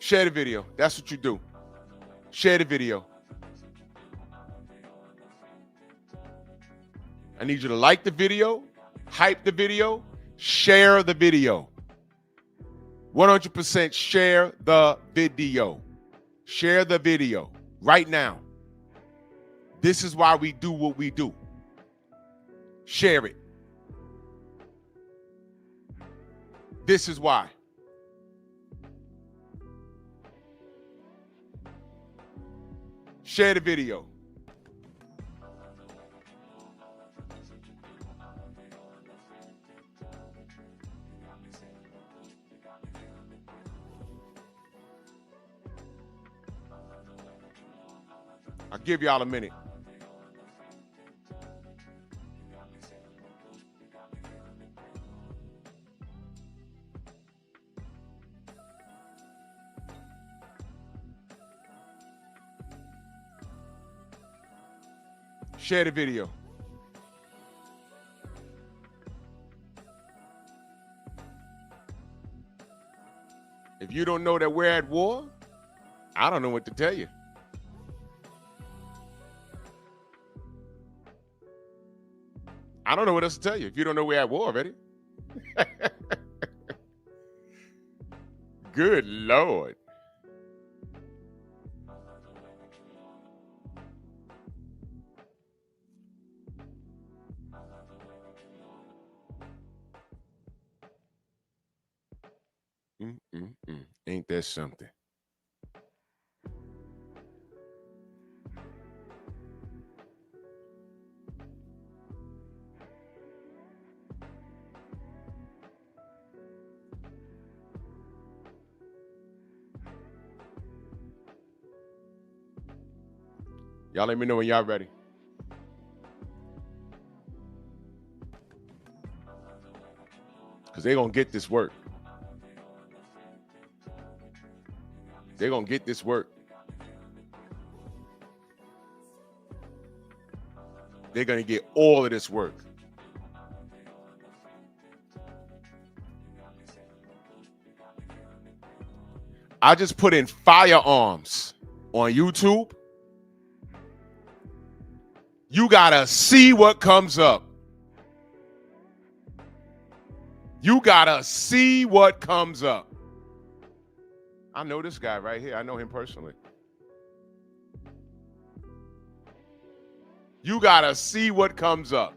Share the video. That's what you do. Share the video. I need you to like the video, hype the video, share the video. 100% share the video. Share the video right now. This is why we do what we do. Share it. This is why. Share the video. I'll give y'all a minute. Share the video. If you don't know that we're at war, I don't know what to tell you. I don't know what else to tell you if you don't know we're at war already. Good Lord. Ain't that something? Y'all let me know when y'all ready. Because they're going to get this work. They're going to get this work. They're going to get all of this work. I just put in firearms on YouTube. You got to see what comes up. You got to see what comes up. I know this guy right here. I know him personally. You got to see what comes up.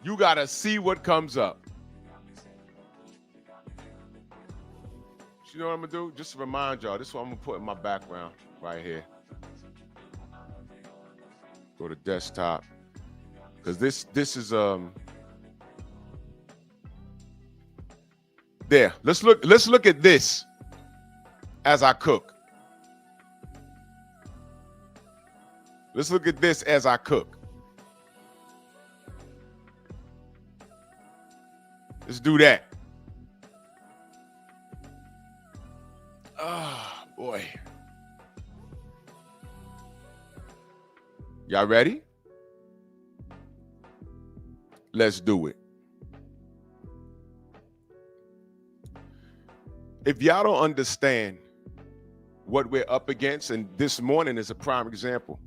You got to see what comes up. You know what I'm going to do? Just to remind y'all, this is what I'm going to put in my background right here. Go to desktop. Because this is there. Let's look at this as I cook. Let's look at this as I cook. Let's do that. Oh, boy. Y'all ready? Let's do it. If y'all don't understand what we're up against, and this morning is a prime example.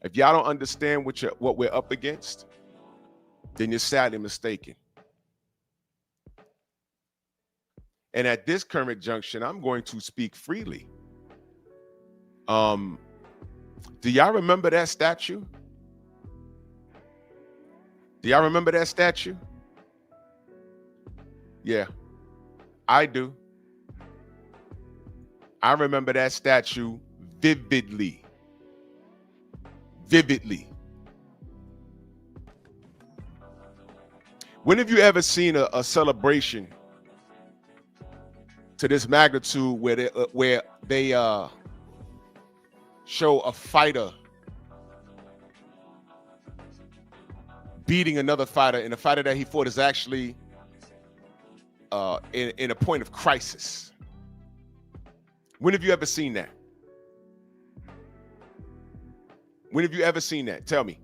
If y'all don't understand what we're up against, then you're sadly mistaken. And at this current junction, I'm going to speak freely. Do y'all remember that statue? Do y'all remember that statue? Yeah, I do. I remember that statue vividly. Vividly. When have you ever seen a celebration to this magnitude where they show a fighter beating another fighter, and the fighter that he fought is actually in a point of crisis? When have you ever seen that? When have you ever seen that? Tell me.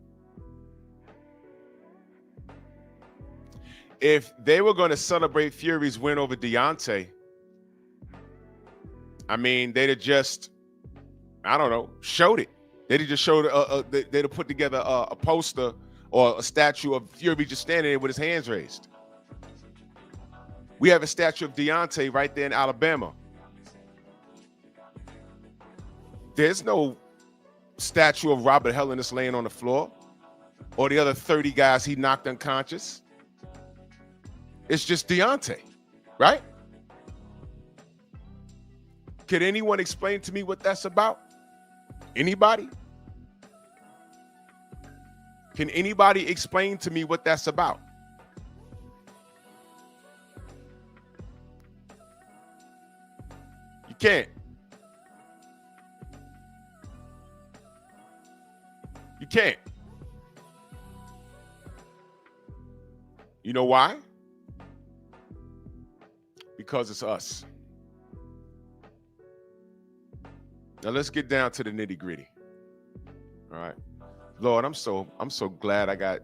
If they were going to celebrate Fury's win over Deontay, I mean, they'd have just, I don't know, showed it. They'd have just showed, they'd have put together a poster or a statue of Fury just standing there with his hands raised. We have a statue of Deontay right there in Alabama. There's no statue of Robert Helenius laying on the floor or the other 30 guys he knocked unconscious. It's just Deontay, right? Could anyone explain to me what that's about? Anybody? Can anybody explain to me what that's about? You can't. You can't. You know why? Because it's us. Now let's get down to the nitty-gritty. All right. Lord, I'm so glad I got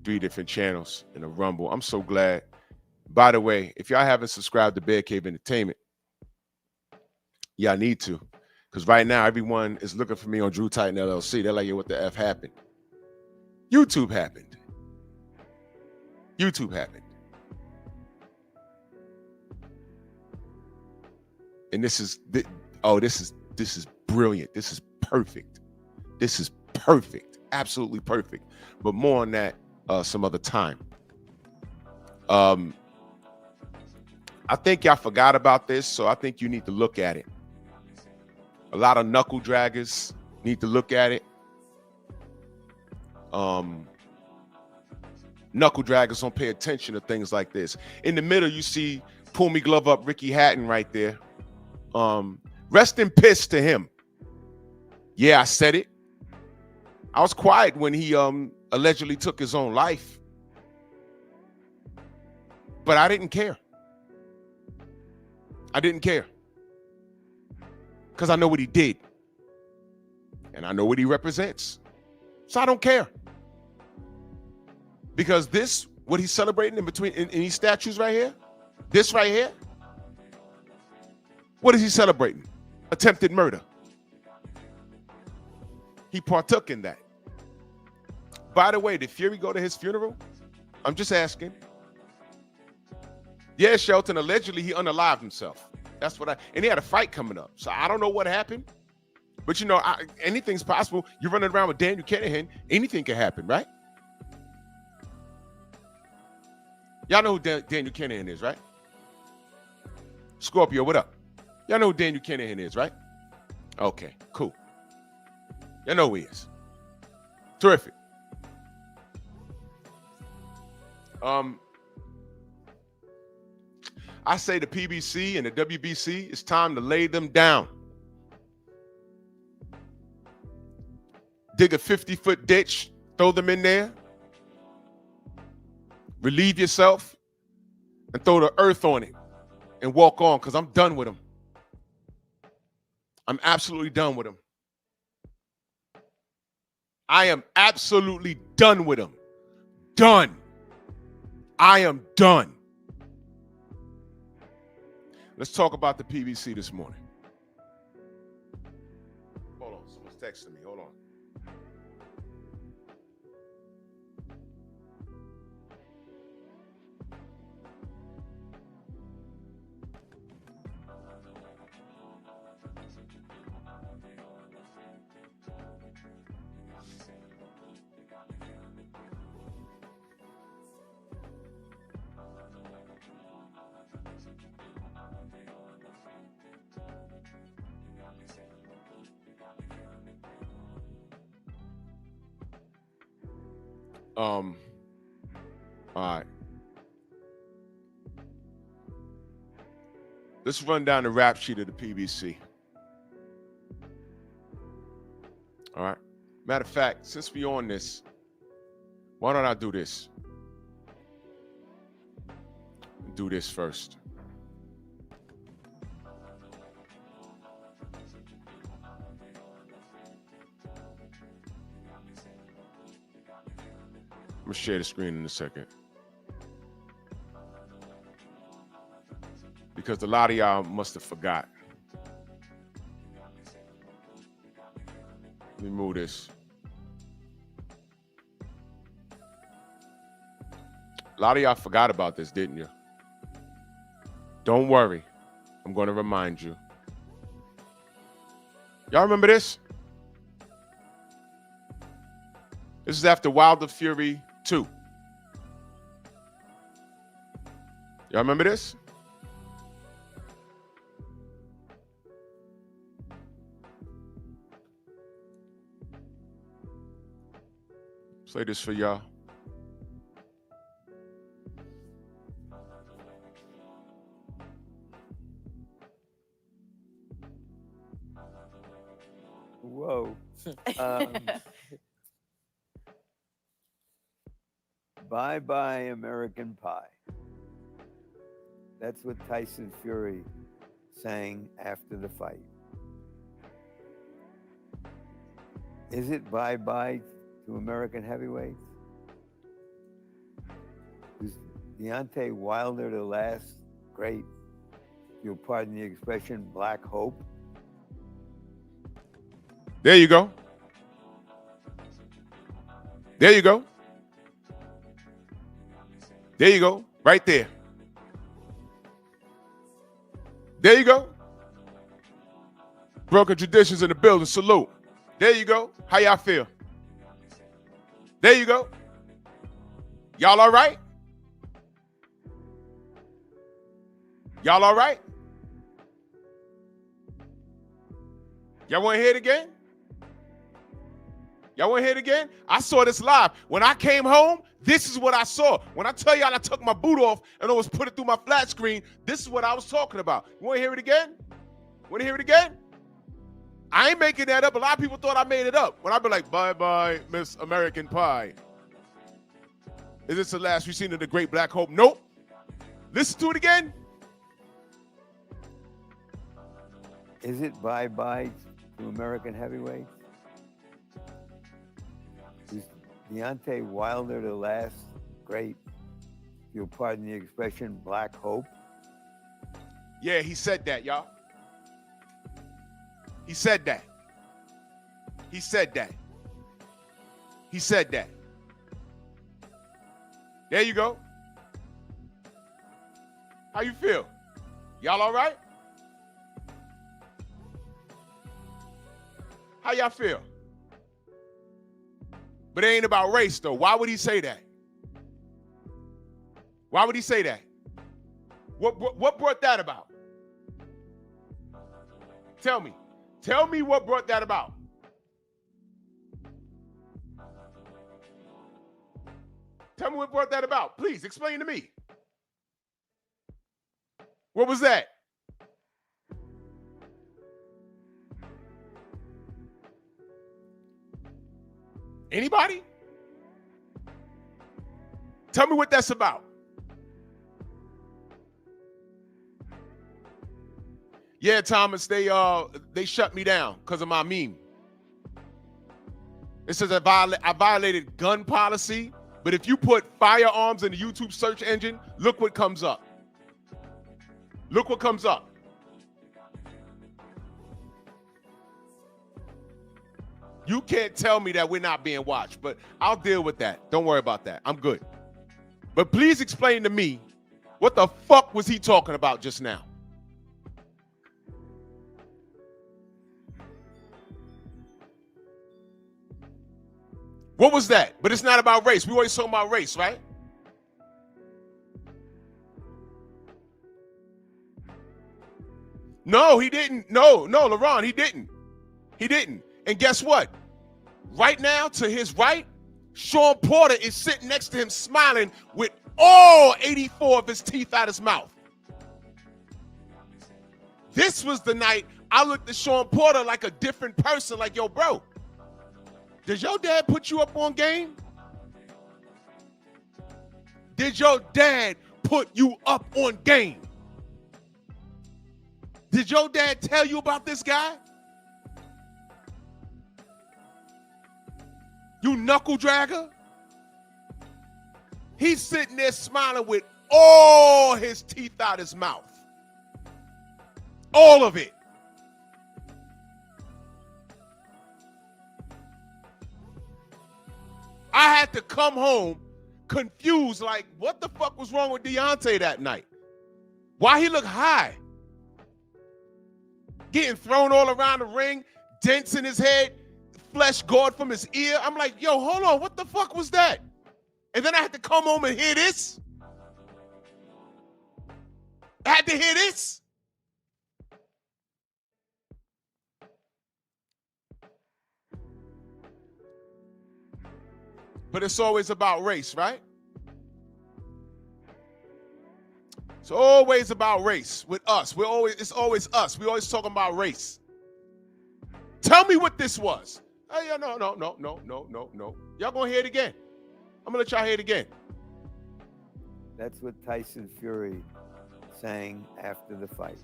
3 different channels in a Rumble. I'm so glad. By the way, if y'all haven't subscribed to Bear Cave Entertainment, y'all need to. Because right now, everyone is looking for me on Drew Titan LLC. They're like, yo, what the F happened? YouTube happened. YouTube happened. And this is brilliant. This is perfect. This is perfect. Absolutely perfect. But more on that some other time. I think y'all forgot about this, so I think you need to look at it. A lot of knuckle draggers need to look at it. Knuckle draggers don't pay attention to things like this. In the middle, you see pull me glove up Ricky Hatton right there. Rest in piss to him. Yeah, I said it. I was quiet when he allegedly took his own life. But I didn't care. I didn't care. Because I know what he did. And I know what he represents. So I don't care. Because this, what he's celebrating in these statues right here, this right here, what is he celebrating? Attempted murder. He partook in that. By the way, did Fury go to his funeral? I'm just asking. Yeah, Shelton, allegedly he unalived himself. That's what and he had a fight coming up. So I don't know what happened. But you know, anything's possible. You're running around with Daniel Kinahan, anything can happen, right? Y'all know who Daniel Kinahan is, right? Scorpio, what up? Y'all know who Daniel Kinahan is, right? Okay, cool. Y'all know who he is. Terrific. I say the PBC and the WBC, it's time to lay them down. Dig a 50-foot ditch, throw them in there, relieve yourself, and throw the earth on it and walk on, because I'm done with them. I'm absolutely done with them. I am absolutely done with them. Done. I am done. Let's talk about the PBC this morning. Hold on, someone's texting me. Hold on. All right. Let's run down the rap sheet of the PBC. All right. Matter of fact, since we're on this, why don't I do this? Do this first. I'm gonna share the screen in a second. Because a lot of y'all must have forgot. Let me move this. A lot of y'all forgot about this, didn't you? Don't worry. I'm going to remind you. Y'all remember this? This is after Wilder Fury 2. Y'all remember this? Play this for y'all. Whoa. Bye-bye American Pie. That's what Tyson Fury sang after the fight. Is it bye-bye to American heavyweights? Was Deontay Wilder the last great, you'll pardon the expression, black hope? There you go. There you go. There you go. Right there. There you go. Broken traditions in the building. Salute. There you go. How y'all feel? There you go. Y'all all right? Y'all all right? Y'all want to hear it again? Y'all want to hear it again? I saw this live. When I came home, this is what I saw. When I tell y'all I took my boot off and I was put it through my flat screen, this is what I was talking about. You want to hear it again? Want to hear it again? I ain't making that up. A lot of people thought I made it up. When I be like, bye-bye, Miss American Pie. Is this the last we've seen of the great black hope? Nope. Listen to it again. Is it bye-bye to American heavyweights? Is Deontay Wilder the last great, you'll pardon the expression, black hope? Yeah, he said that, y'all. He said that. He said that. He said that. There you go. How you feel? Y'all all right? How y'all feel? But it ain't about race, though. Why would he say that? Why would he say that? What brought that about? Tell me. Tell me what brought that about. Tell me what brought that about. Please, explain to me. What was that? Anybody? Tell me what that's about. Yeah, Thomas, they shut me down because of my meme. It says I violated gun policy, but if you put firearms in the YouTube search engine, look what comes up. Look what comes up. You can't tell me that we're not being watched, but I'll deal with that. Don't worry about that. I'm good. But please explain to me, what the fuck was he talking about just now? What was that? But it's not about race. We always talking about race, right? No, he didn't. No, LeBron, he didn't. He didn't. And guess what? Right now, to his right, Sean Porter is sitting next to him smiling with all 84 of his teeth out his mouth. This was the night I looked at Sean Porter like a different person, like, yo, bro, did your dad put you up on game? Did your dad put you up on game? Did your dad tell you about this guy? You knuckle dragger? He's sitting there smiling with all his teeth out his mouth. All of it. I had to come home confused, like, what the fuck was wrong with Deontay that night? Why he look high? Getting thrown all around the ring, dents in his head, flesh gored from his ear. I'm like, yo, hold on, what the fuck was that? And then I had to come home and hear this. I had to hear this. But it's always about race, right? It's always about race with us. It's always us. We always talking about race. Tell me what this was. Oh, yeah, no. Y'all gonna hear it again. I'm gonna let y'all hear it again. That's what Tyson Fury sang after the fight.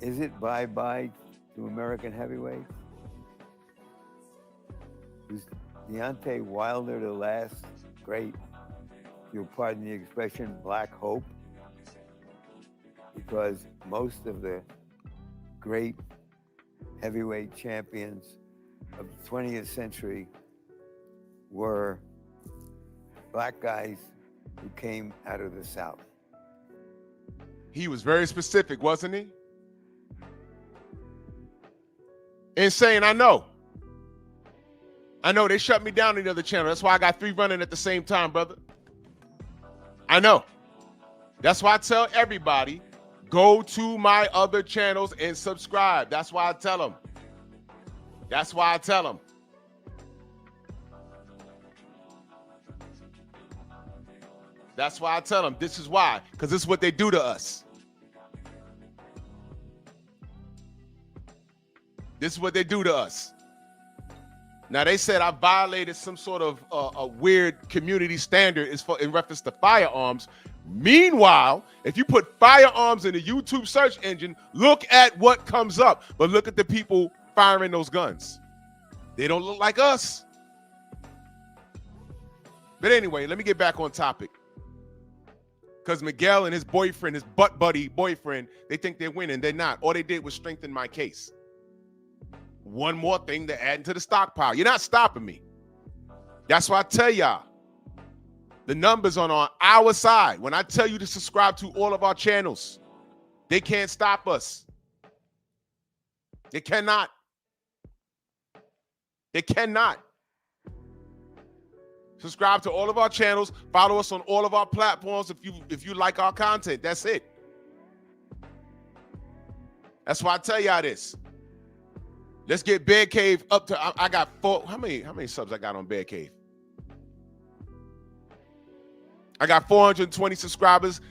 Is it bye-bye to American heavyweights? Was Deontay Wilder the last great, if you'll pardon the expression, black hope? Because most of the great heavyweight champions of the 20th century were black guys who came out of the South. He was very specific, wasn't he? And saying, I know they shut me down on the other channel. That's why I got 3 running at the same time, brother. I know. That's why I tell everybody, go to my other channels and subscribe. That's why I tell them. That's why I tell them. That's why I tell them. This is why. Because this is what they do to us. This is what they do to us. Now, they said I violated some sort of a weird community standard in reference to firearms. Meanwhile, if you put firearms in the YouTube search engine, look at what comes up. But look at the people firing those guns. They don't look like us. But anyway, let me get back on topic. Because Miguel and his boyfriend, his butt buddy boyfriend, they think they're winning. They're not. All they did was strengthen my case. One more thing to add into the stockpile. You're not stopping me. That's why I tell y'all, the numbers are on our side. When I tell you to subscribe to all of our channels, they can't stop us. They cannot. They cannot. Subscribe to all of our channels. Follow us on all of our platforms if you like our content. That's it. That's why I tell y'all this. Let's get Bear Cave up to, I got 4, how many subs I got on Bear Cave? I got 420 subscribers.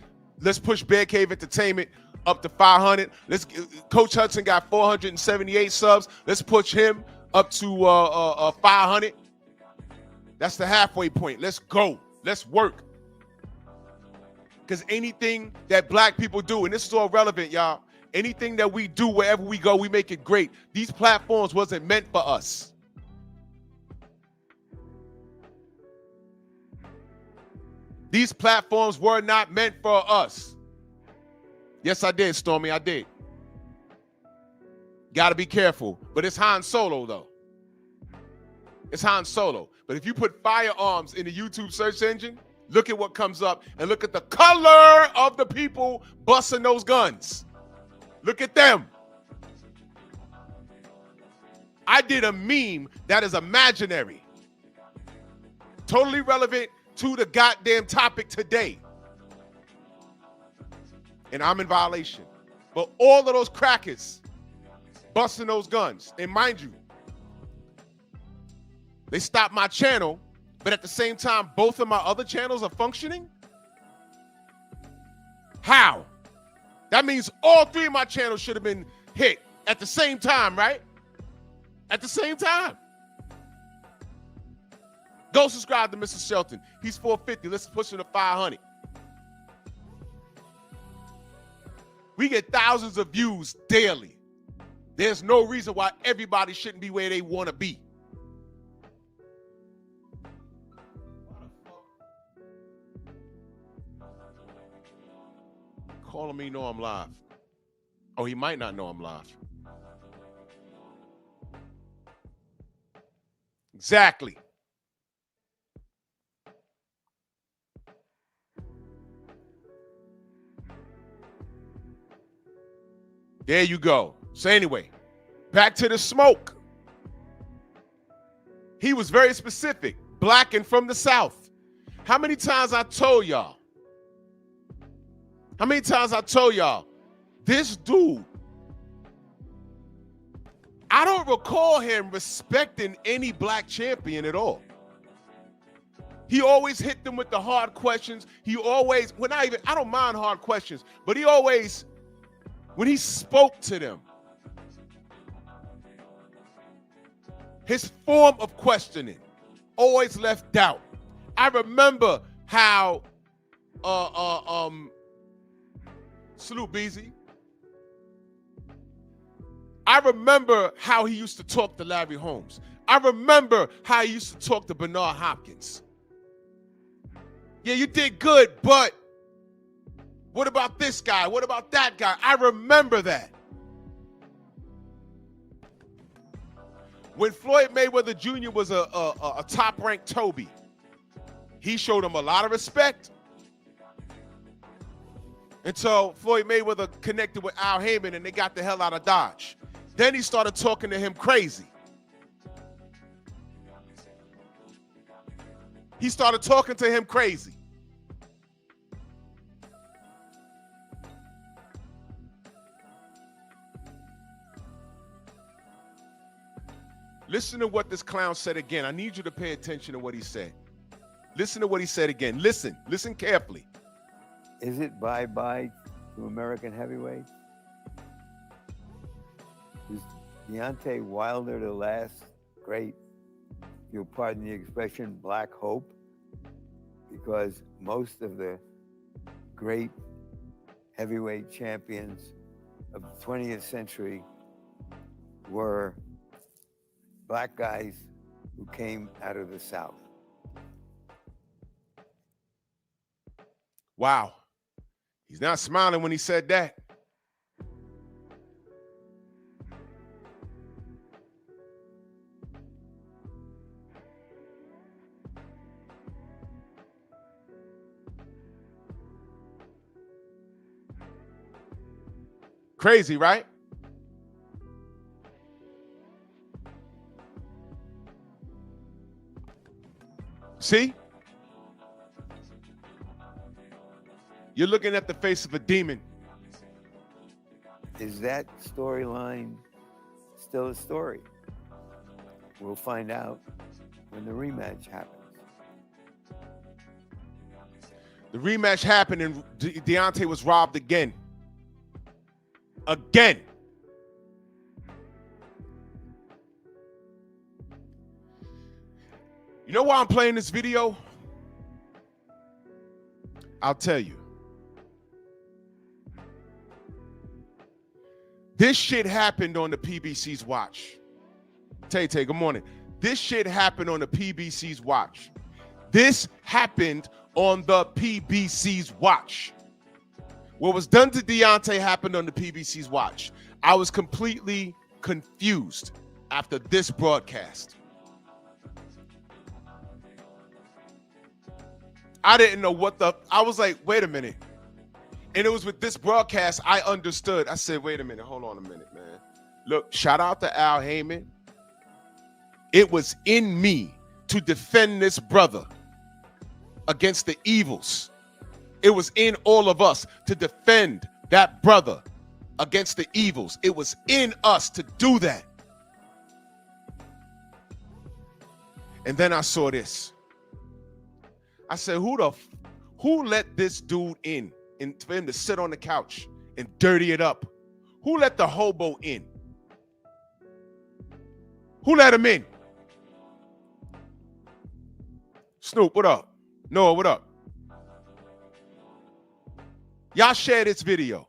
Let's push Bear Cave Entertainment up to 500. Coach Hudson got 478 subs. Let's push him up to 500. That's the halfway point. Let's go. Let's work. Because anything that black people do, and this is all relevant, y'all, anything that we do wherever we go, we make it great. These platforms wasn't meant for us. These platforms were not meant for us. Yes, I did, Stormy. I did. Got to be careful. But it's Han Solo, though. It's Han Solo. But if you put firearms in the YouTube search engine, look at what comes up and look at the color of the people busting those guns. Look at them. I did a meme that is imaginary. Totally relevant to the goddamn topic today. And I'm in violation. But all of those crackers busting those guns. And mind you, they stopped my channel, but at the same time, both of my other channels are functioning? How? That means all 3 of my channels should have been hit at the same time, right? At the same time. Go subscribe to Mr. Shelton. He's 450. Let's push him to 500. We get thousands of views daily. There's no reason why everybody shouldn't be where they want to be. calling me know I'm live. Oh, he might not know I'm live. Exactly. There you go. So anyway, back to the smoke. He was very specific, black and from the South. How many times I told y'all? How many times I told y'all, this dude, I don't recall him respecting any black champion at all. He always hit them with the hard questions. He always, I don't mind hard questions, but he always, when he spoke to them, his form of questioning always left doubt. I remember how salute BZ. I remember how he used to talk to Larry Holmes. I remember how he used to talk to Bernard Hopkins. Yeah, you did good, but what about this guy? What about that guy? I remember that. When Floyd Mayweather Jr. was a top-ranked Toby, he showed him a lot of respect until Floyd Mayweather connected with Al Heyman and they got the hell out of Dodge. Then he started talking to him crazy. He started talking to him crazy. Listen to what this clown said again. I need you to pay attention to what he said. Listen to what he said again. Listen carefully. Is it bye-bye to American heavyweights? Is Deontay Wilder the last great, you'll pardon the expression, black hope? Because most of the great heavyweight champions of the 20th century were black guys who came out of the South. Wow. He's not smiling when he said that. Crazy, right? See? You're looking at the face of a demon. Is that storyline still a story? We'll find out when the rematch happens. The rematch happened and Deontay was robbed again. Again. You know why I'm playing this video? I'll tell you. This shit happened on the PBC's watch. Tay, good morning. This shit happened on the PBC's watch. This happened on the PBC's watch. What was done to Deontay happened on the PBC's watch. I was completely confused after this broadcast. I didn't know I was like, wait a minute. And it was with this broadcast I understood. I said, wait a minute, hold on a minute, man. Look, shout out to Al Heyman. It was in me to defend this brother against the evils. It was in all of us to defend that brother against the evils. It was in us to do that. And then I saw this. I said, who let this dude in and for him to sit on the couch and dirty it up? Who let the hobo in? Who let him in? Snoop, what up? Noah, what up? Y'all share this video.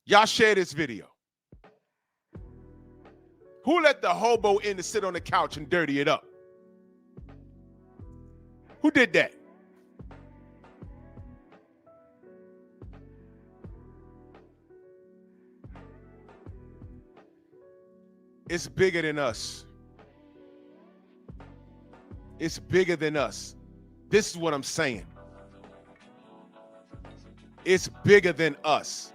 Y'all share this video. Who let the hobo in to sit on the couch and dirty it up? Who did that? It's bigger than us. It's bigger than us. This is what I'm saying. It's bigger than us.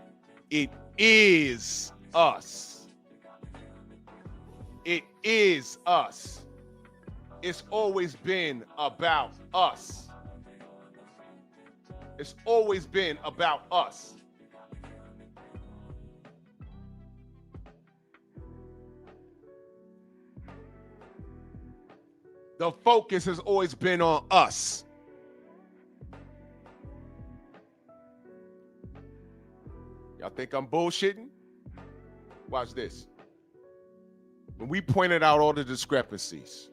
It is us. It is us. It's always been about us. It's always been about us. The focus has always been on us. Y'all think I'm bullshitting? Watch this. When we pointed out all the discrepancies,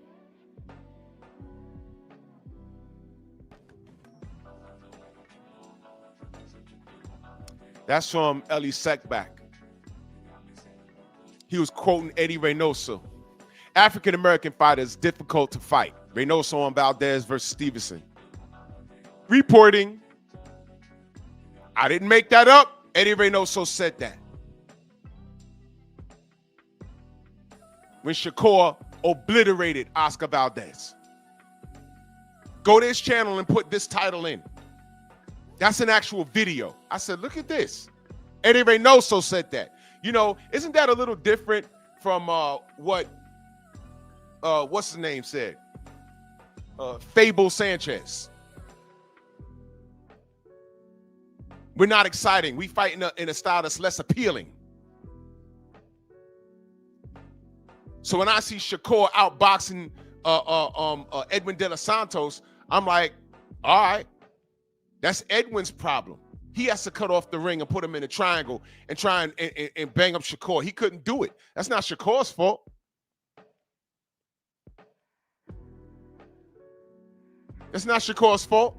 that's from Elie Seckbach. He was quoting Eddie Reynoso. African-American fighters difficult to fight. Reynoso on Valdez versus Stevenson. Reporting. I didn't make that up. Eddie Reynoso said that. When Shakur obliterated Oscar Valdez. Go to his channel and put this title in. That's an actual video. I said, look at this. Eddie Reynoso said that. You know, isn't that a little different from what what's his name said? Fable Sanchez. We're not exciting. We fight in a style that's less appealing. So when I see Shakur outboxing Edwin De Los Santos, I'm like, all right, that's Edwin's problem. He has to cut off the ring and put him in a triangle and try and bang up Shakur. He couldn't do it. That's not Shakur's fault. That's not Shakur's fault.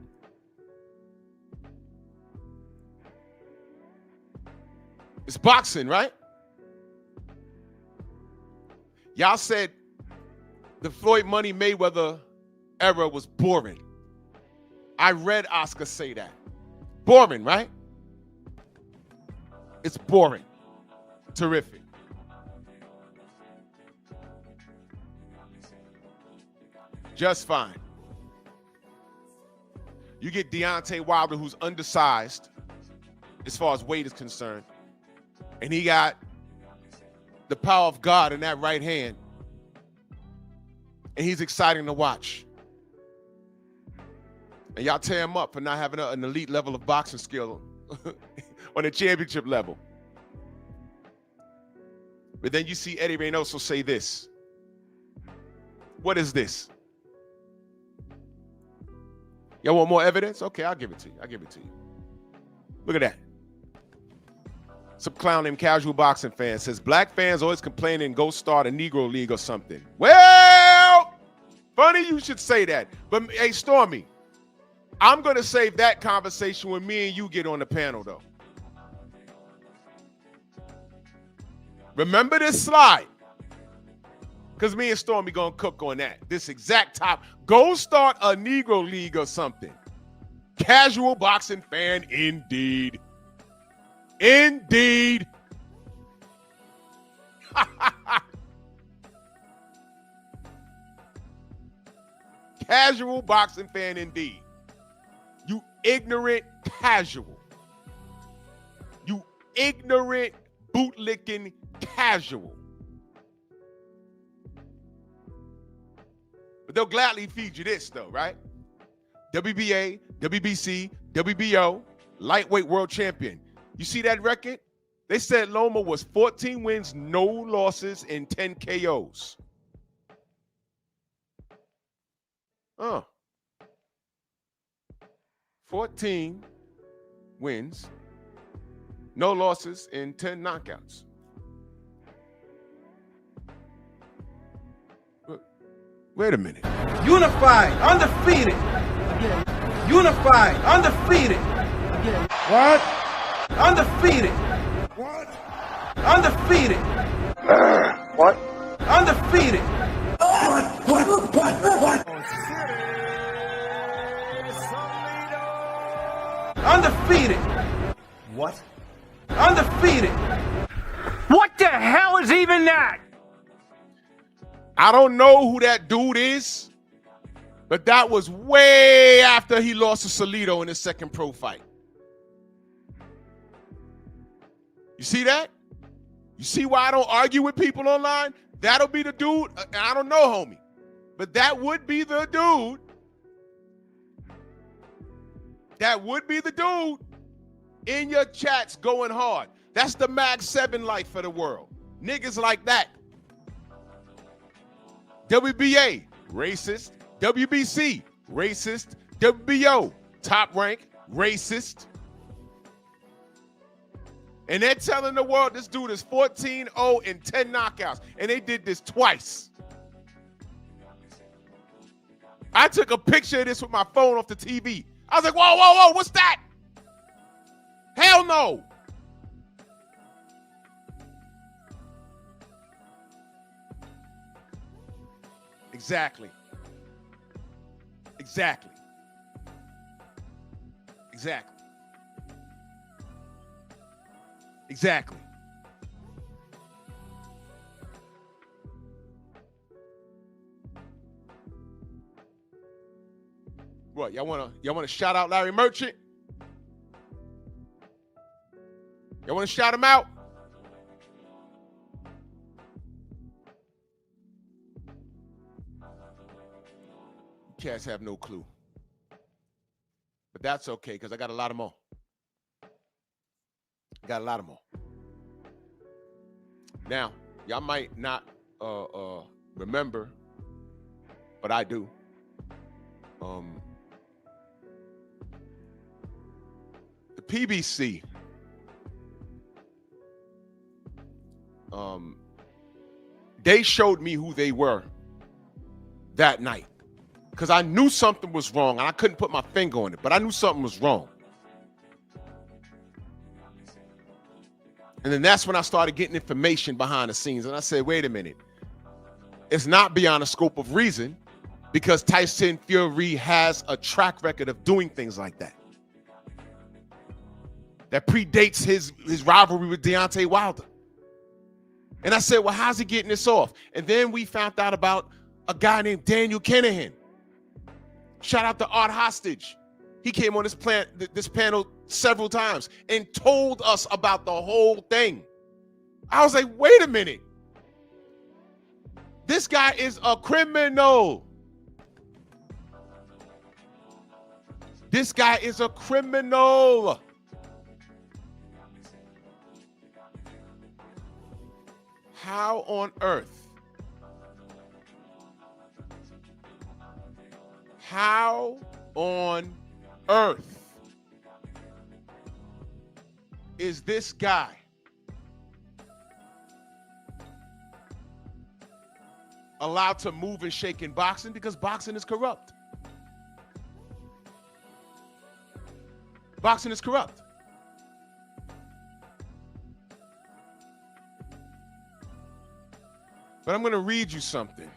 It's boxing, right? Y'all said the Floyd Money Mayweather era was boring. I read Oscar say that. Boring, right? It's boring. Terrific. Just fine. You get Deontay Wilder, who's undersized as far as weight is concerned, and he got the power of God in that right hand, and he's exciting to watch. And y'all tear him up for not having an elite level of boxing skill on a championship level. But then you see Eddie Reynoso say this. What is this? Y'all want more evidence? Okay, I'll give it to you. I'll give it to you. Look at that. Some clown named Casual Boxing Fan says, black fans always complaining go start a Negro League or something. Well, funny you should say that. But hey, Stormy, I'm going to save that conversation when me and you get on the panel, though. Remember this slide. Because me and Stormy going to cook on that. This exact top. Go start a Negro League or something. Casual Boxing Fan indeed. Indeed. Casual Boxing Fan indeed. You ignorant casual. You ignorant bootlicking casual. But they'll gladly feed you this though, right? WBA, WBC, WBO, lightweight world champion. You see that record? They said Loma was 14 wins, no losses, and 10 KOs. 14 wins, no losses, and 10 knockouts. Wait a minute. Unified, undefeated. Unified, undefeated. What? Undefeated. What? Undefeated. What? Undefeated. What? Undefeated. What? Undefeated. What the hell is even that? I don't know who that dude is, but that was way after he lost to Salido in his second pro fight. You see that? You see why I don't argue with people online? That'll be the dude. I don't know, homie, but that would be the dude. That would be the dude in your chats going hard. That's the Mag 7 life for the world. Niggas like that. WBA, racist. WBC, racist. WBO, top rank, racist. And they're telling the world this dude is 14-0 and 10 knockouts. And they did this twice. I took a picture of this with my phone off the TV. I was like, whoa, whoa, whoa, what's that? Hell no. Exactly. Exactly. Exactly. Exactly. What, y'all wanna shout out Larry Merchant? Y'all wanna shout him out? You cats have no clue. But that's okay, because I got a lot of more. Got a lot of more. Now, y'all might not remember, but I do. The PBC, they showed me who they were that night, because I knew something was wrong, and I couldn't put my finger on it, but I knew something was wrong. And then that's when I started getting information behind the scenes. And I said, wait a minute. It's not beyond the scope of reason, because Tyson Fury has a track record of doing things like that. That predates his rivalry with Deontay Wilder. And I said, well, how's he getting this off? And then we found out about a guy named Daniel Kinahan. Shout out to Art Hostage. He came on this panel several times and told us about the whole thing. I was like, wait a minute. This guy is a criminal. This guy is a criminal. How on earth? How on earth is this guy allowed to move and shake in boxing? Because boxing is corrupt. Boxing is corrupt. But I'm going to read you something.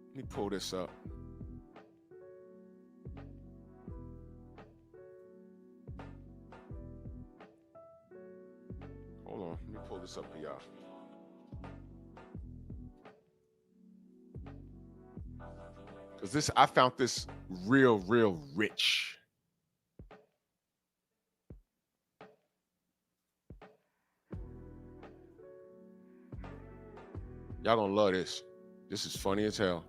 Let me pull this up. Hold on. Let me pull this up for y'all. Because I found this real rich. Y'all gonna love this. This is funny as hell.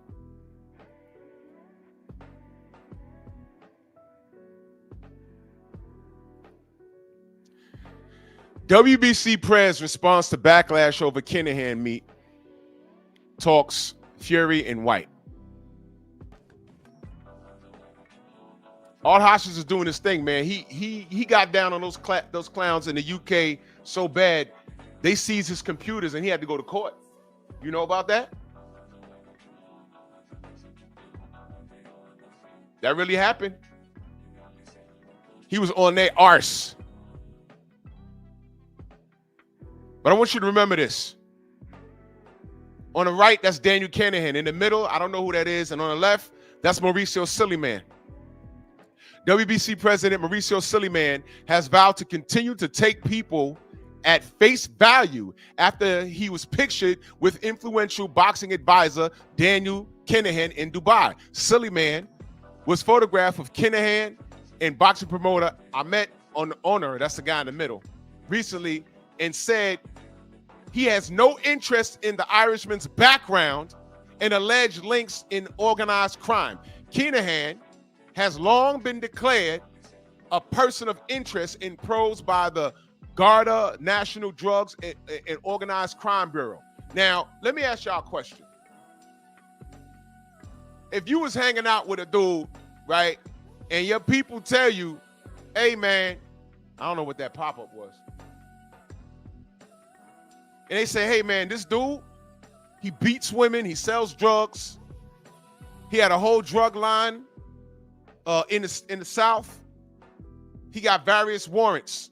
WBC Prez responds to backlash over Kinahan meet. Talks Fury and White. Art Hostage is doing his thing, man. He got down on those clowns in the UK so bad, they seized his computers and he had to go to court. You know about that? That really happened. He was on their arse. But I want you to remember this. On the right, that's Daniel Kinahan. In the middle, I don't know who that is. And on the left, that's Mauricio Silliman. WBC President Mauricio Silliman has vowed to continue to take people at face value after he was pictured with influential boxing advisor Daniel Kinahan in Dubai. Silly Man was photographed with Kinahan and boxing promoter Ahmet Honor, that's the guy in the middle, recently, and said he has no interest in the Irishman's background and alleged links in organized crime. Kinahan has long been declared a person of interest in probes by the Garda National Drugs and Organized Crime Bureau. Now, let me ask y'all a question. If you was hanging out with a dude, right, and your people tell you, hey, man, I don't know what that pop-up was. And they say, hey, man, this dude, he beats women, he sells drugs. He had a whole drug line in the South. He got various warrants.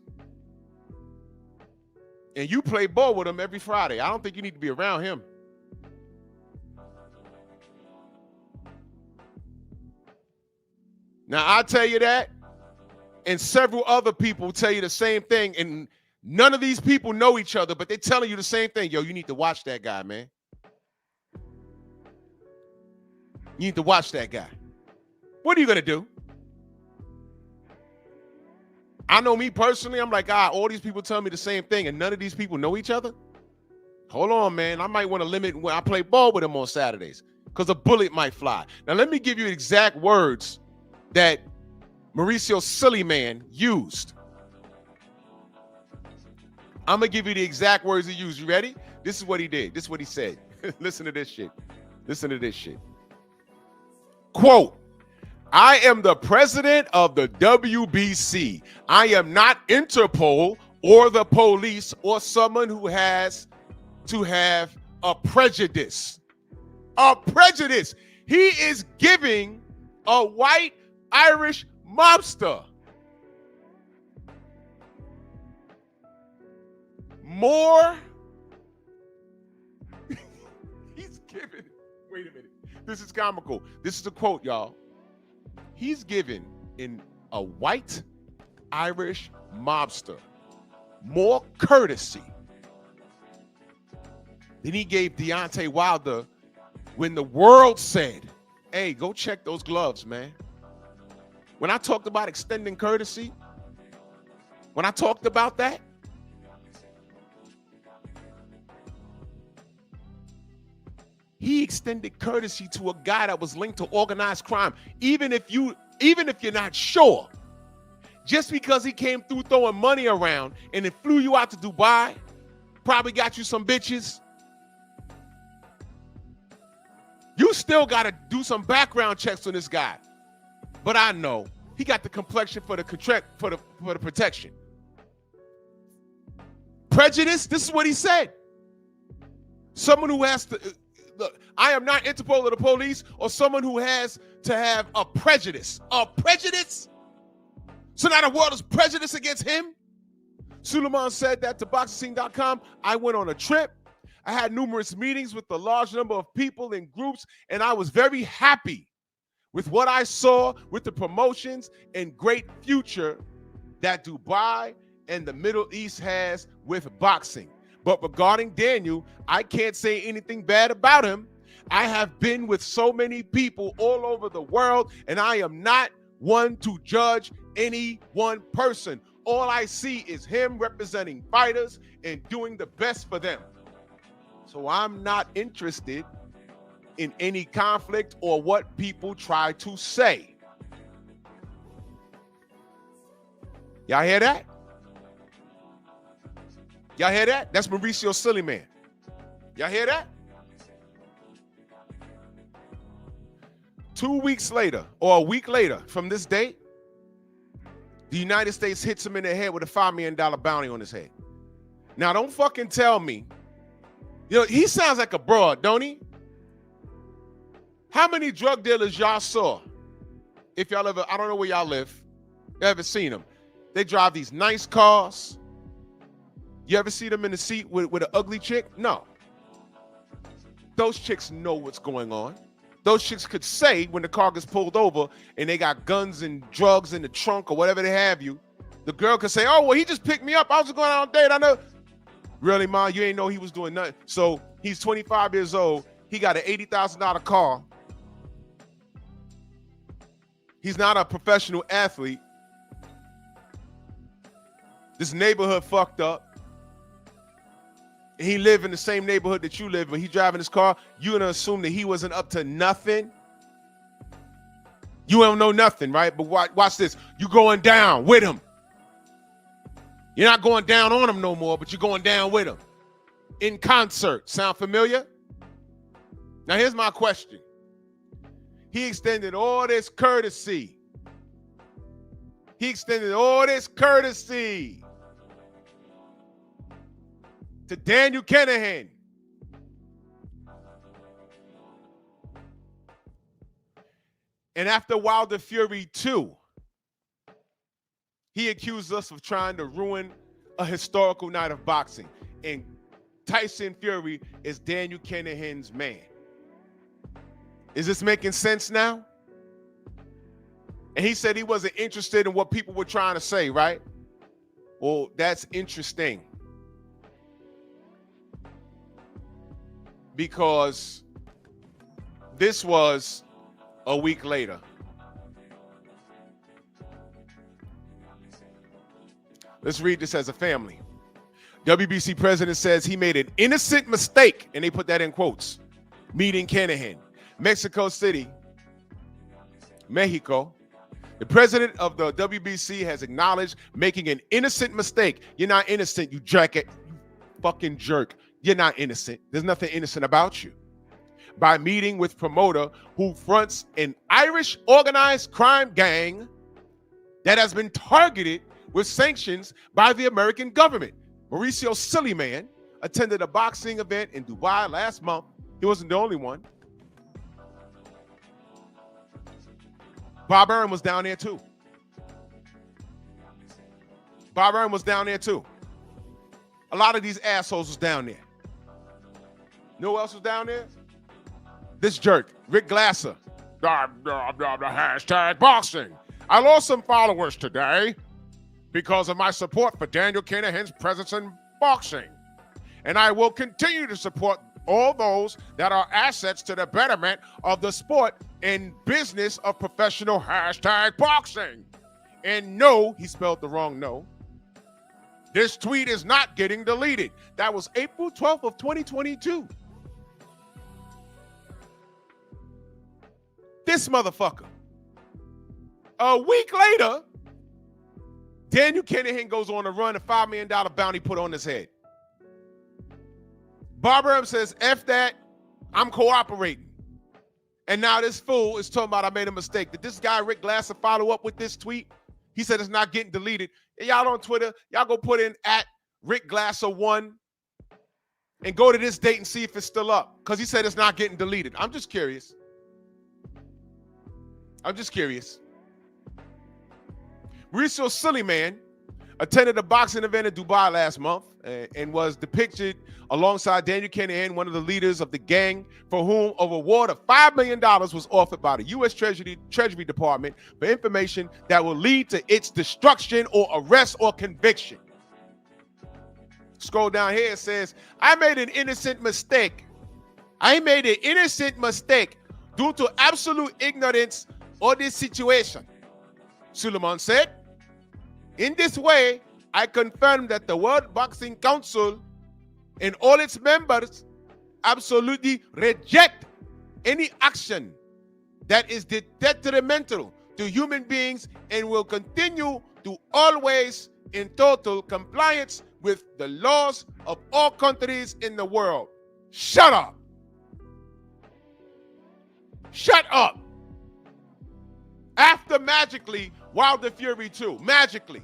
And you play ball with him every Friday. I don't think you need to be around him. Now, I'll tell you that, and several other people tell you the same thing, and none of these people know each other, but they're telling you the same thing. Yo, you need to watch that guy, man. You need to watch that guy. What are you going to do? I know me personally, I'm like, all these people tell me the same thing, and none of these people know each other? Hold on, man. I might want to limit when I play ball with them on Saturdays because a bullet might fly. Now, let me give you exact words that Mauricio Silly Man used. I'm going to give you the exact words he used. You ready? This is what he did. This is what he said. Listen to this shit. Listen to this shit. Quote, I am the president of the WBC. I am not Interpol or the police or someone who has to have a prejudice. A prejudice. He is giving a white Irish mobster more. He's giving. Wait a minute. This is comical. This is a quote, y'all. He's given in a white Irish mobster more courtesy than he gave Deontay Wilder when the world said, hey, go check those gloves, man. When I talked about extending courtesy, when I talked about that, he extended courtesy to a guy that was linked to organized crime. Even if you're not sure, just because he came through throwing money around and it flew you out to Dubai, probably got you some bitches, you still got to do some background checks on this guy. But I know he got the complexion for the protection. Prejudice, this is what he said. Someone who has to, look, I am not Interpol or the police, or someone who has to have a prejudice. A prejudice? So now the world is prejudiced against him? Suleiman said that to boxing.com. I went on a trip. I had numerous meetings with a large number of people in groups, and I was very happy with what I saw with the promotions and great future that Dubai and the Middle East has with boxing. But regarding Daniel, I can't say anything bad about him. I have been with so many people all over the world, and I am not one to judge any one person. All I see is him representing fighters and doing the best for them. So I'm not interested in any conflict or what people try to say. Y'all hear that? Y'all hear that? That's Mauricio Silly Man. Y'all hear that? 2 weeks later, or a week later from this date, the United States hits him in the head with a $5 million bounty on his head. Now, don't fucking tell me. You know, he sounds like a broad, don't he? How many drug dealers y'all saw? If y'all ever, I don't know where y'all live, you ever seen them? They drive these nice cars. You ever see them in the seat with an ugly chick? No. Those chicks know what's going on. Those chicks could say when the car gets pulled over and they got guns and drugs in the trunk or whatever they have you, the girl could say, oh, well, he just picked me up. I was going out on a date. I know. Really, Ma? You ain't know he was doing nothing. So he's 25 years old. He got an $80,000 car. He's not a professional athlete. This neighborhood fucked up. And he lived in the same neighborhood that you live in. He driving his car. You gonna assume that he wasn't up to nothing? You don't know nothing, right? But watch this. You going down with him. You're not going down on him no more, but you're going down with him. In concert. Sound familiar? Now here's my question. He extended all this courtesy. He extended all this courtesy to Daniel Kinahan. And after Wilder Fury 2, he accused us of trying to ruin a historical night of boxing. And Tyson Fury is Daniel Kinahan's man. Is this making sense now? And he said he wasn't interested in what people were trying to say, right? Well, that's interesting. Because this was a week later. Let's read this as a family. WBC president says he made an innocent mistake, and they put that in quotes, meeting Kinahan. Mexico City, Mexico. The president of the WBC has acknowledged making an innocent mistake. You're not innocent, you jacket, you fucking jerk. You're not innocent. There's nothing innocent about you. By meeting with promoter who fronts an Irish organized crime gang that has been targeted with sanctions by the American government. Mauricio Sillyman attended a boxing event in Dubai last month. He wasn't the only one. Bob Arum was down there too. Bob Arum was down there too. A lot of these assholes was down there. You know who else was down there? This jerk, Rick Glasser. The hashtag boxing. I lost some followers today because of my support for Daniel Kinahan's presence in boxing. And I will continue to support all those that are assets to the betterment of the sport and business of professional hashtag boxing. And no, he spelled the wrong no. This tweet is not getting deleted. That was April 12th of 2022. This motherfucker. A week later, Daniel Kinahan goes on a run, a $5 million bounty put on his head. Bob Arum says, F that, I'm cooperating. And now this fool is talking about I made a mistake. Did this guy, Rick Glasser, follow up with this tweet? He said it's not getting deleted. And y'all on Twitter, y'all go put in @RickGlasser1 and go to this date and see if it's still up. Because he said it's not getting deleted. I'm just curious. Mauricio Sillyman attended a boxing event in Dubai last month and was depicted alongside Daniel Kinahan, one of the leaders of the gang, for whom a reward of $5 million was offered by the U.S. Treasury Department for information that will lead to its destruction or arrest or conviction. Scroll down here, it says, I made an innocent mistake. Due to absolute ignorance of this situation, Suleiman said. In this way, I confirm that the World Boxing Council and all its members absolutely reject any action that is detrimental to human beings and will continue to always in total compliance with the laws of all countries in the world. Shut up. Shut up. After magically Wilder Fury 2, magically.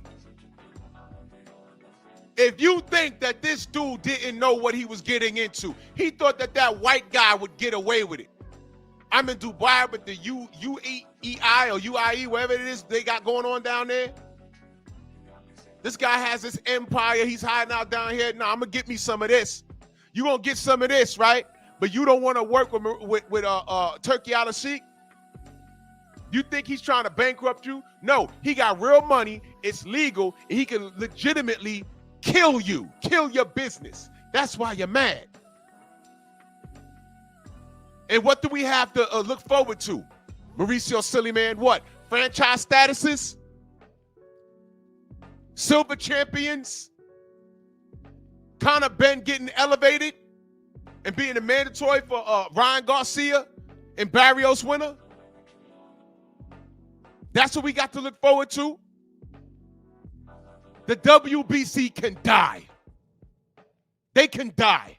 If you think that this dude didn't know what he was getting into, he thought that that white guy would get away with it. I'm in Dubai with the UEI or UIE, whatever it is they got going on down there. This guy has this empire. He's hiding out down here. Nah, I'm going to get me some of this. You going to get some of this, right? But you don't want to work with Turkey Al-Sheikh? You think he's trying to bankrupt you? No, he got real money. It's legal. And he can legitimately kill you, kill your business. That's why you're mad. And what do we have to look forward to? Mauricio Sillyman, what? Franchise statuses? Silver champions? Conor Ben getting elevated and being a mandatory for Ryan Garcia and Barrios winner? That's what we got to look forward to. The WBC can die. They can die.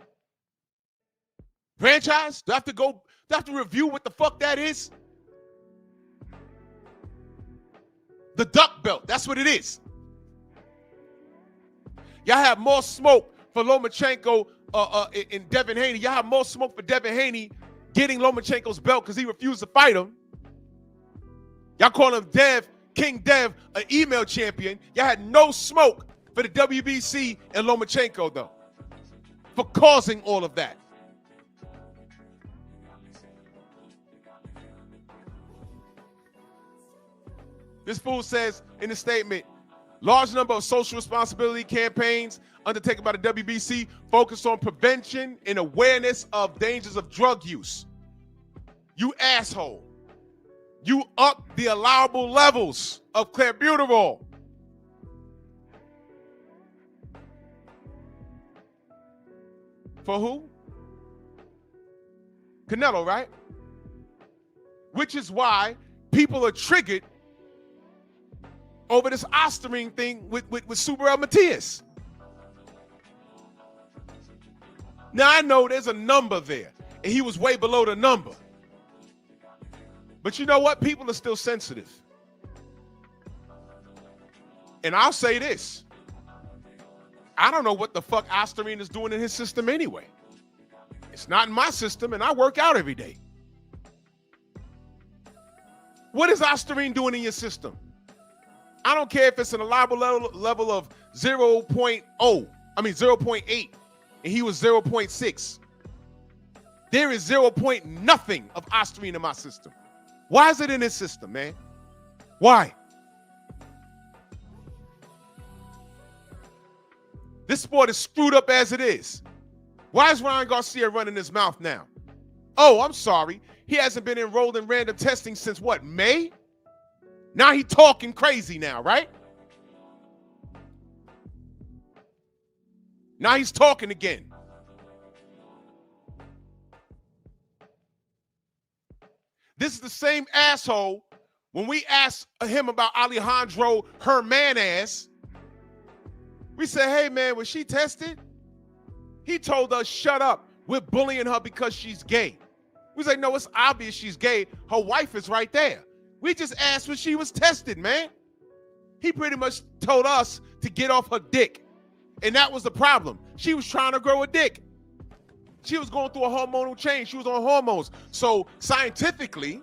Franchise? Do I have to review what the fuck that is? The duck belt. That's what it is. Y'all have more smoke for Lomachenko and Devin Haney. Y'all have more smoke for Devin Haney getting Lomachenko's belt because he refused to fight him. Y'all call him King Dev, an email champion. Y'all had no smoke for the WBC and Lomachenko, though, for causing all of that. This fool says in the statement, large number of social responsibility campaigns undertaken by the WBC focus on prevention and awareness of dangers of drug use. You asshole. You up the allowable levels of clenbuterol. For who? Canelo, right? Which is why people are triggered over this Osterine thing with Subriel Matias. Now, I know there's a number there, and he was way below the number. But you know what? People are still sensitive. And I'll say this. I don't know what the fuck Osterine is doing in his system anyway. It's not in my system, and I work out every day. What is Osterine doing in your system? I don't care if it's an allowable level of 0.8, and he was 0.6. There is 0. nothing of Osterine in my system. Why is it in his system, man? Why? This sport is screwed up as it is. Why is Ryan Garcia running his mouth now? Oh, I'm sorry. He hasn't been enrolled in random testing since what, May? Now he talking crazy now, right? Now he's talking again. This is the same asshole when we asked him about Alejandro Hermanez. We said, hey, man, was she tested? He told us, shut up. We're bullying her because she's gay. We said, no, it's obvious she's gay. Her wife is right there. We just asked when she was tested, man. He pretty much told us to get off her dick. And that was the problem. She was trying to grow a dick. She was going through a hormonal change. She was on hormones. So scientifically,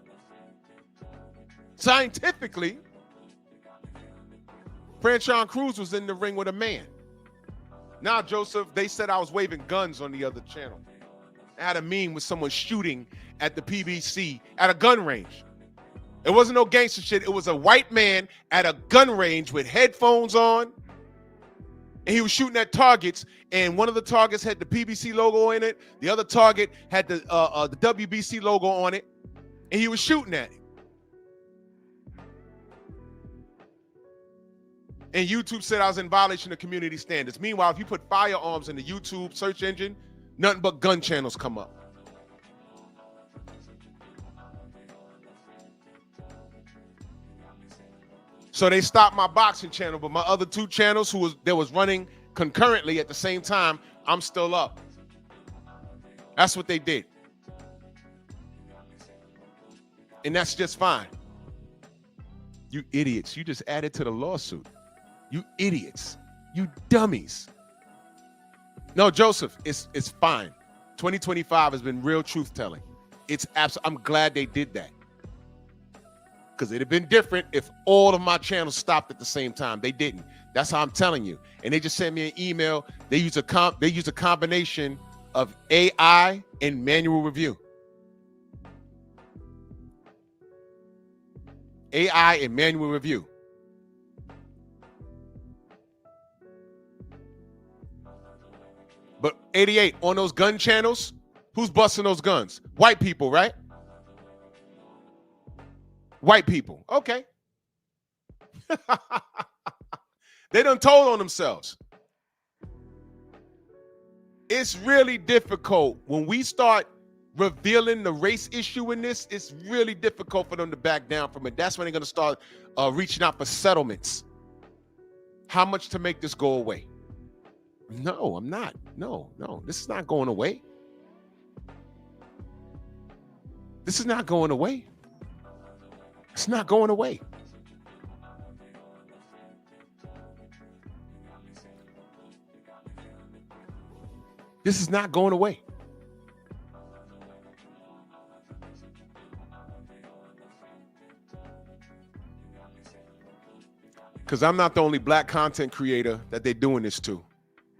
Franchon Cruz was in the ring with a man. Now, Joseph, they said I was waving guns on the other channel. I had a meme with someone shooting at the PBC at a gun range. It wasn't no gangster shit. It was a white man at a gun range with headphones on. And he was shooting at targets, and one of the targets had the PBC logo in it. The other target had the WBC logo on it, and he was shooting at it. And YouTube said I was in violation of community standards. Meanwhile, if you put firearms in the YouTube search engine, nothing but gun channels come up. So they stopped my boxing channel, but my other two channels that was running concurrently at the same time, I'm still up. That's what they did. And that's just fine. You idiots. You just added to the lawsuit. You idiots. You dummies. No, Joseph, it's fine. 2025 has been real truth-telling. I'm glad they did that. Because it'd have been different if all of my channels stopped at the same time. They didn't. That's how I'm telling you. And they just sent me an email. They use a combination of AI and manual review. AI and manual review. But 88, on those gun channels, who's busting those guns? White people, right? White people. Okay. They done told on themselves. It's really difficult when we start revealing the race issue in this. It's really difficult for them to back down from it. That's when they're going to start reaching out for settlements. How much to make this go away? No, I'm not. No, this is not going away. This is not going away. It's not going away. This is not going away. Because I'm not the only black content creator that they're doing this to.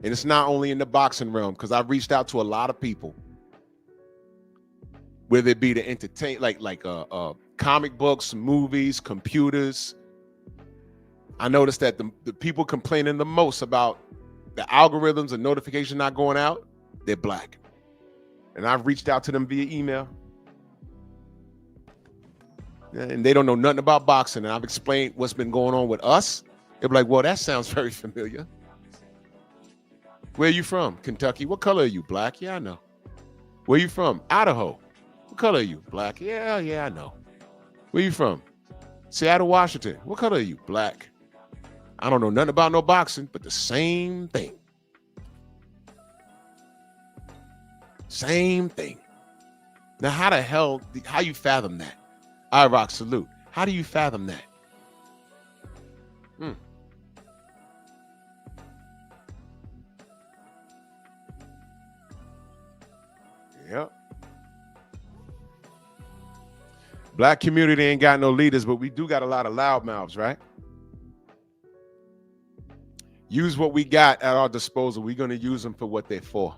And it's not only in the boxing realm, because I've reached out to a lot of people. Whether it be to entertain, like comic books, movies, computers. I noticed that the people complaining the most about the algorithms and notifications not going out, they're black. And I've reached out to them via email. And they don't know nothing about boxing. And I've explained what's been going on with us. They'll be like, well, that sounds very familiar. Where are you from? Kentucky. What color are you? Black? Yeah, I know. Where are you from? Idaho. What color are you? Black. Yeah, I know. Where you from? Seattle, Washington. What color are you? Black. I don't know nothing about no boxing, but the same thing. Same thing. Now, how the hell, how you fathom that? I rock salute. How do you fathom that? Yep. Black community ain't got no leaders, but we do got a lot of loudmouths, right? Use what we got at our disposal. We're going to use them for what they're for.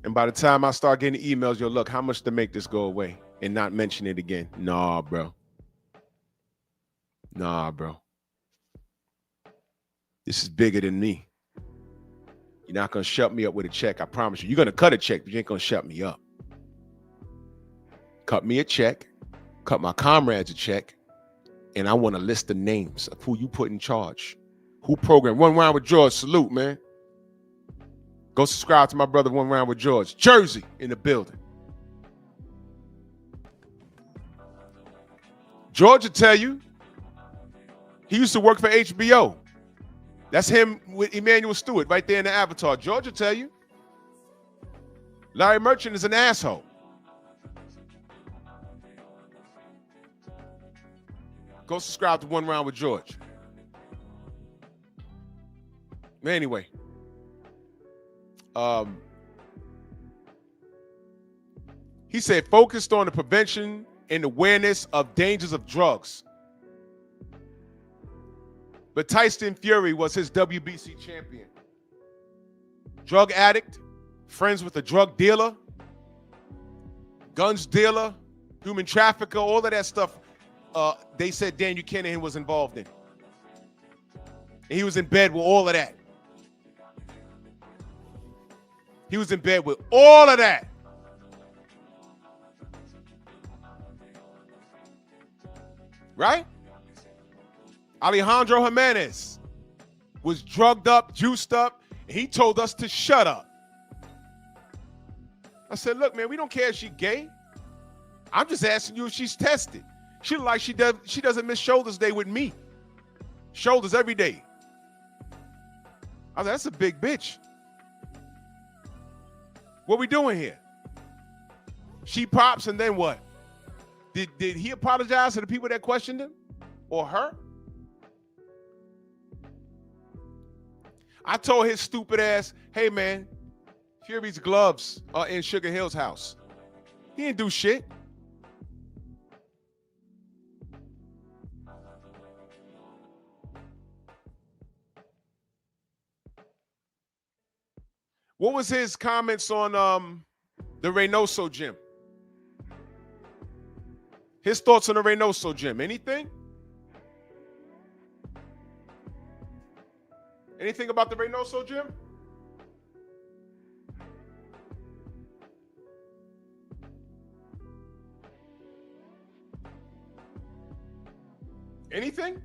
And by the time I start getting emails, yo, look, how much to make this go away and not mention it again? Nah, bro. This is bigger than me. You're not going to shut me up with a check. I promise you. You're going to cut a check, but you ain't going to shut me up. Cut me a check. Cut my comrades a check. And I want a list of names of who you put in charge. Who programmed. One Round with George. Salute, man. Go subscribe to my brother, One Round with George. Jersey in the building. George will tell you. He used to work for HBO. That's him with Emmanuel Stewart right there in the avatar. George will tell you. Larry Merchant is an asshole. Go subscribe to One Round with George. Anyway. He said focused on the prevention and awareness of dangers of drugs. But Tyson Fury was his WBC champion. Drug addict, friends with a drug dealer, guns dealer, human trafficker, all of that stuff. They said Daniel Kennedy was involved in. And he was in bed with all of that. He was in bed with all of that. Right? Alejandro Jimenez was drugged up, juiced up, and he told us to shut up. I said, look, man, we don't care if she's gay. I'm just asking you if she's tested. She look like she doesn't miss Shoulders Day with me. Shoulders every day. I was like, that's a big bitch. What we doing here? She pops and then what? Did he apologize to the people that questioned him? Or her? I told his stupid ass, hey man, Fury's gloves are in Sugar Hill's house. He didn't do shit. What was his comments on the Reynoso gym? His thoughts on the Reynoso gym? Anything? Anything about the Reynoso gym? Anything?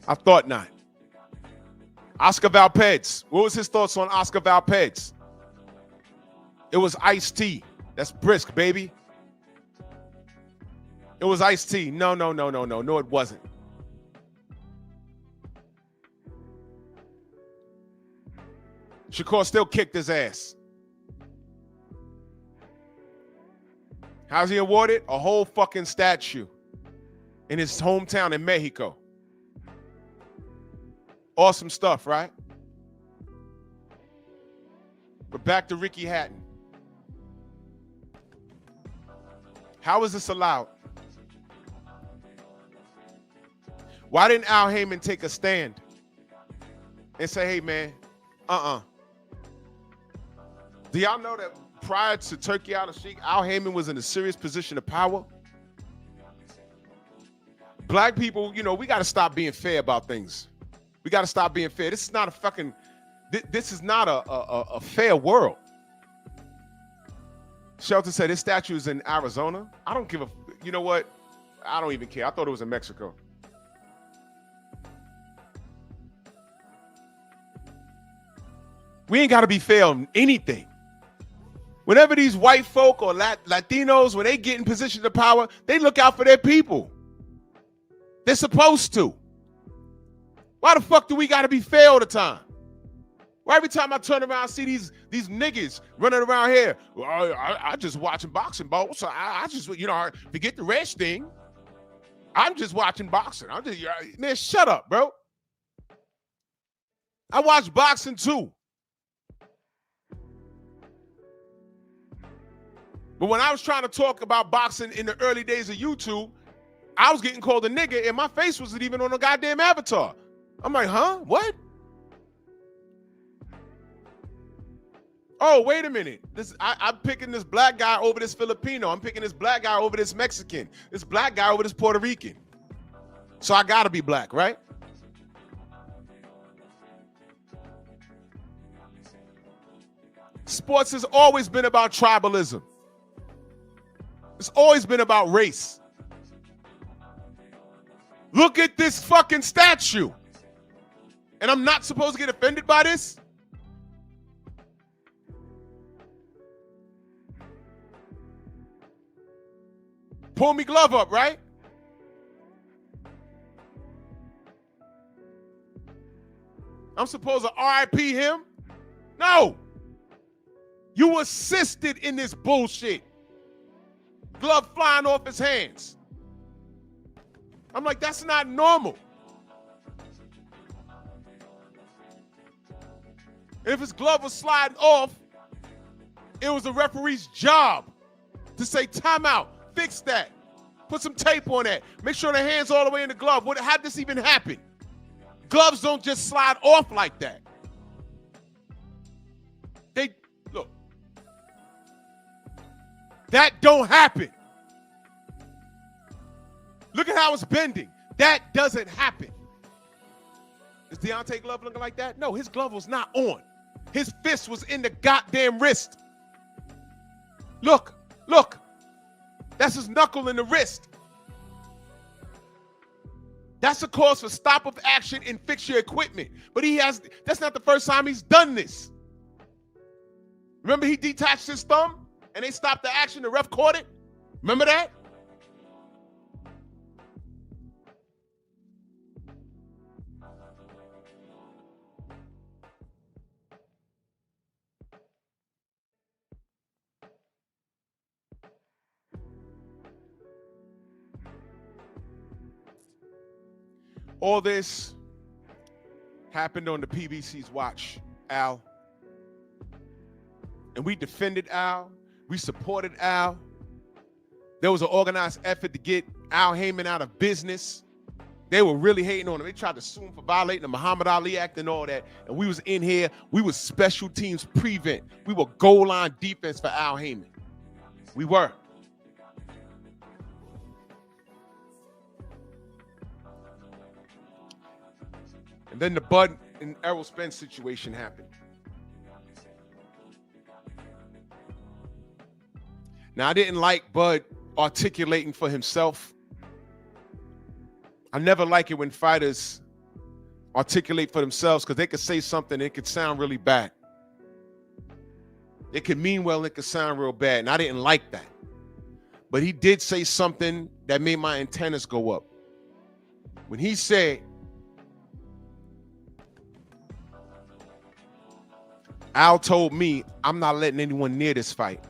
I thought not. Oscar Valpez. What was his thoughts on Oscar Valpez? It was iced tea. That's brisk, baby. It was iced tea. No, it wasn't. Shakur still kicked his ass. How's he awarded? A whole fucking statue in his hometown in Mexico. Awesome stuff, right? But back to Ricky Hatton. How is this allowed? Why didn't Al Heyman take a stand and say, hey, man, Do y'all know that prior to Turkey Al Sheikh, Al Heyman was in a serious position of power? Black people, you know, we got to stop being fair about things. We got to stop being fair. This is not a fucking, this is not a fair world. Shelton said this statue is in Arizona. I don't give a, you know what? I don't even care. I thought it was in Mexico. We ain't got to be fair on anything. Whenever these white folk or Latinos, when they get in positions of power, they look out for their people. They're supposed to. Why the fuck do we got to be fair all the time? Why every time I turn around, I see these niggas running around here? Well, I just watching boxing, bro. So I just, you know, forget the rest thing. I'm just watching boxing. I'm just, man, shut up, bro. I watch boxing too. But when I was trying to talk about boxing in the early days of YouTube, I was getting called a nigga and my face wasn't even on a goddamn avatar. I'm like, huh? What? Oh, wait a minute. I'm picking this black guy over this Filipino. I'm picking this black guy over this Mexican. This black guy over this Puerto Rican. So I gotta be black, right? Sports has always been about tribalism. It's always been about race. Look at this fucking statue. And I'm not supposed to get offended by this? Pull me glove up, right? I'm supposed to RIP him? No. You assisted in this bullshit. Glove flying off his hands. I'm like, that's not normal. If his glove was sliding off, it was the referee's job to say timeout, fix that, put some tape on that, make sure the hand's all the way in the glove. How'd this even happen? Gloves don't just slide off like that. Look. That don't happen. Look at how it's bending. That doesn't happen. Is Deontay glove looking like that? No, his glove was not on. His fist was in the goddamn wrist. Look. That's his knuckle in the wrist. That's a cause for stop of action and fix your equipment. But that's not the first time he's done this. Remember he detached his thumb and they stopped the action, the ref caught it? Remember that? All this happened on the PBC's watch, Al. And we defended Al. We supported Al. There was an organized effort to get Al Heyman out of business. They were really hating on him. They tried to sue him for violating the Muhammad Ali Act and all that. And we was in here. We was special teams prevent. We were goal line defense for Al Heyman. We were. And then the Bud and Errol Spence situation happened. Now, I didn't like Bud articulating for himself. I never like it when fighters articulate for themselves because they could say something and it could sound really bad. It could mean well and it could sound real bad, and I didn't like that. But he did say something that made my antennas go up. When he said, Al told me I'm not letting anyone near this fight.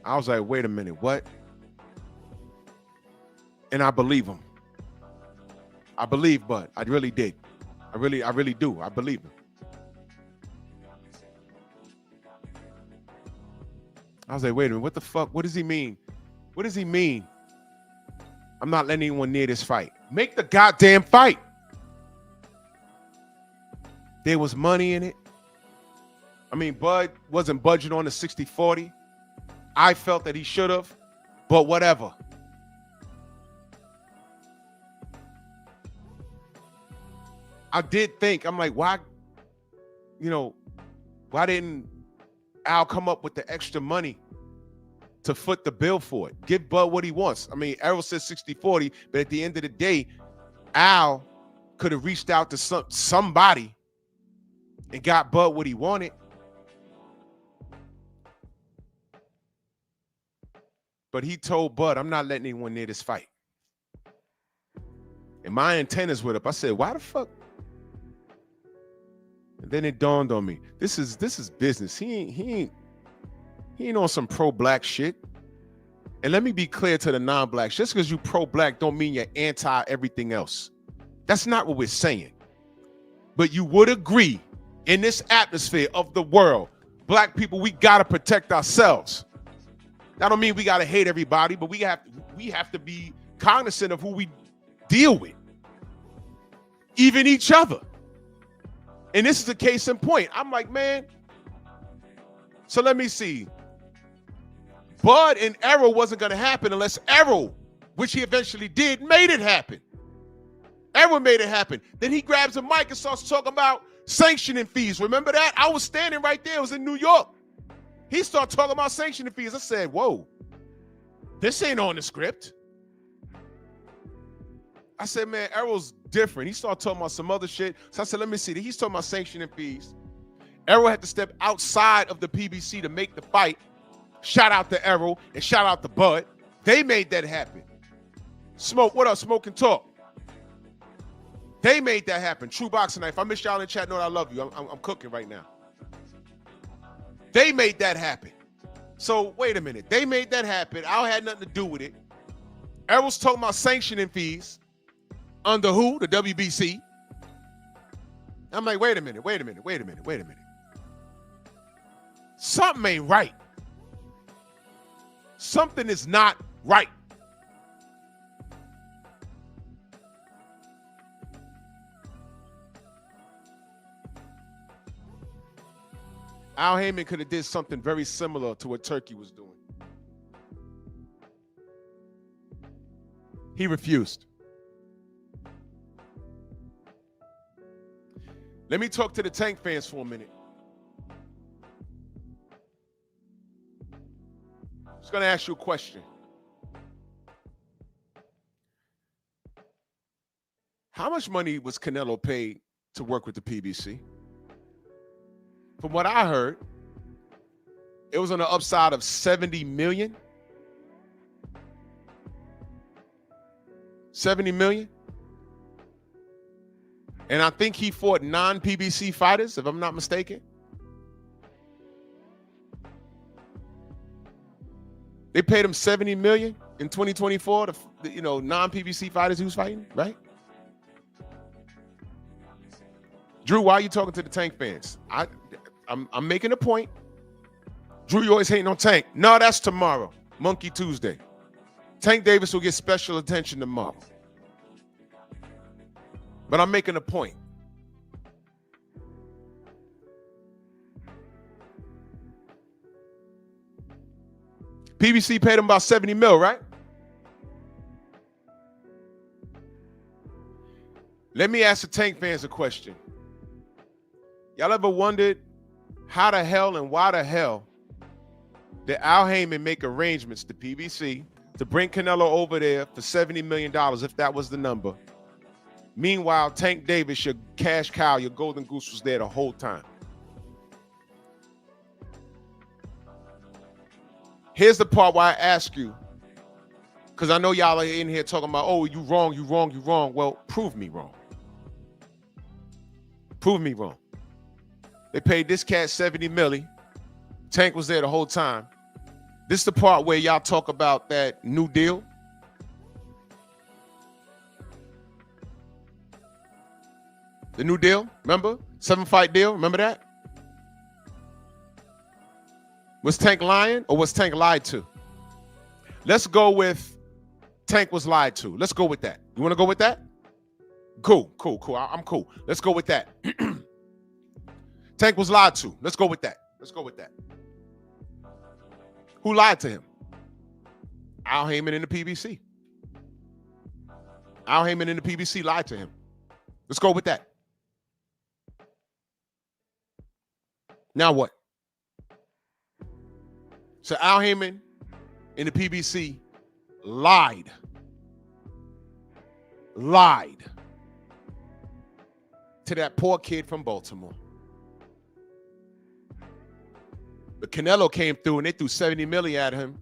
I was like, wait a minute, what? And I believe him. I believe Bud. I really did. I really do. I believe him. I was like, wait a minute, what the fuck? What does he mean? What does he mean? I'm not letting anyone near this fight. Make the goddamn fight. There was money in it. I mean, Bud wasn't budging on the 60-40. I felt that he should have, but whatever. I did think, I'm like, why didn't Al come up with the extra money to foot the bill for it? Give Bud what he wants. I mean, Errol says 60-40, but at the end of the day, Al could have reached out to somebody and got Bud what he wanted. But he told Bud, I'm not letting anyone near this fight. And my antennas went up. I said, why the fuck? And then it dawned on me, this is business. He ain't on some pro-black shit. And let me be clear to the non-blacks, just because you pro-black don't mean you're anti everything else. That's not what we're saying. But you would agree, in this atmosphere of the world, black people, we gotta protect ourselves. That don't mean we gotta hate everybody, but we have to be cognizant of who we deal with, even each other. And this is a case in point. I'm like, man, so let me see. Bud and Errol wasn't going to happen unless Errol, which he eventually did, made it happen. Errol made it happen. Then he grabs a mic and starts talking about sanctioning fees. Remember that? I was standing right there. It was in New York. He started talking about sanctioning fees. I said, whoa, this ain't on the script. I said, man, Errol's different. He started talking about some other shit. So I said, let me see. He's talking about sanctioning fees. Errol had to step outside of the PBC to make the fight. Shout out to Errol and shout out to Bud. They made that happen. Smoke, what up? Smoke and talk. They made that happen. True Boxing Night. If I miss y'all in the chat, know that I love you. I'm cooking right now. They made that happen. So wait a minute. They made that happen. I had nothing to do with it. Errol's talking about sanctioning fees. Under who? The WBC. I'm like, wait a minute. Something ain't right. Something is not right. Al Heyman could have did something very similar to what Turkey was doing. He refused. Let me talk to the Tank fans for a minute. I'm just going to ask you a question. How much money was Canelo paid to work with the PBC? From what I heard, it was on the upside of $70 million. 70 million? And I think he fought non-PBC fighters, if I'm not mistaken. They paid him $70 million in 2024 to, non-PBC fighters he was fighting, right? Drew, why are you talking to the Tank fans? I'm making a point. Drew, you always hating on Tank. No, that's tomorrow. Monkey Tuesday. Tank Davis will get special attention tomorrow. But I'm making a point. PBC paid him about 70 mil, right? Let me ask the Tank fans a question. Y'all ever wondered how the hell and why the hell did Al Heyman make arrangements to PBC to bring Canelo over there for $70 million, if that was the number? Meanwhile, Tank Davis, your cash cow, your golden goose, was there the whole time. Here's the part why I ask you, because I know y'all are in here talking about, oh, you wrong, you wrong, you wrong. Well, prove me wrong. Prove me wrong. They paid this cat $70 million. Tank was there the whole time. This is the part where y'all talk about that new deal. The new deal, remember? 7-fight deal, remember that? Was Tank lying or was Tank lied to? Let's go with Tank was lied to. Let's go with that. You want to go with that? Cool. I'm cool. Let's go with that. Tank was lied to. Let's go with that. Who lied to him? Al Heyman in the PBC. Al Heyman in the PBC lied to him. Let's go with that. Now what? So Al Heyman in the PBC lied to that poor kid from Baltimore. But Canelo came through and they threw $70 million at him,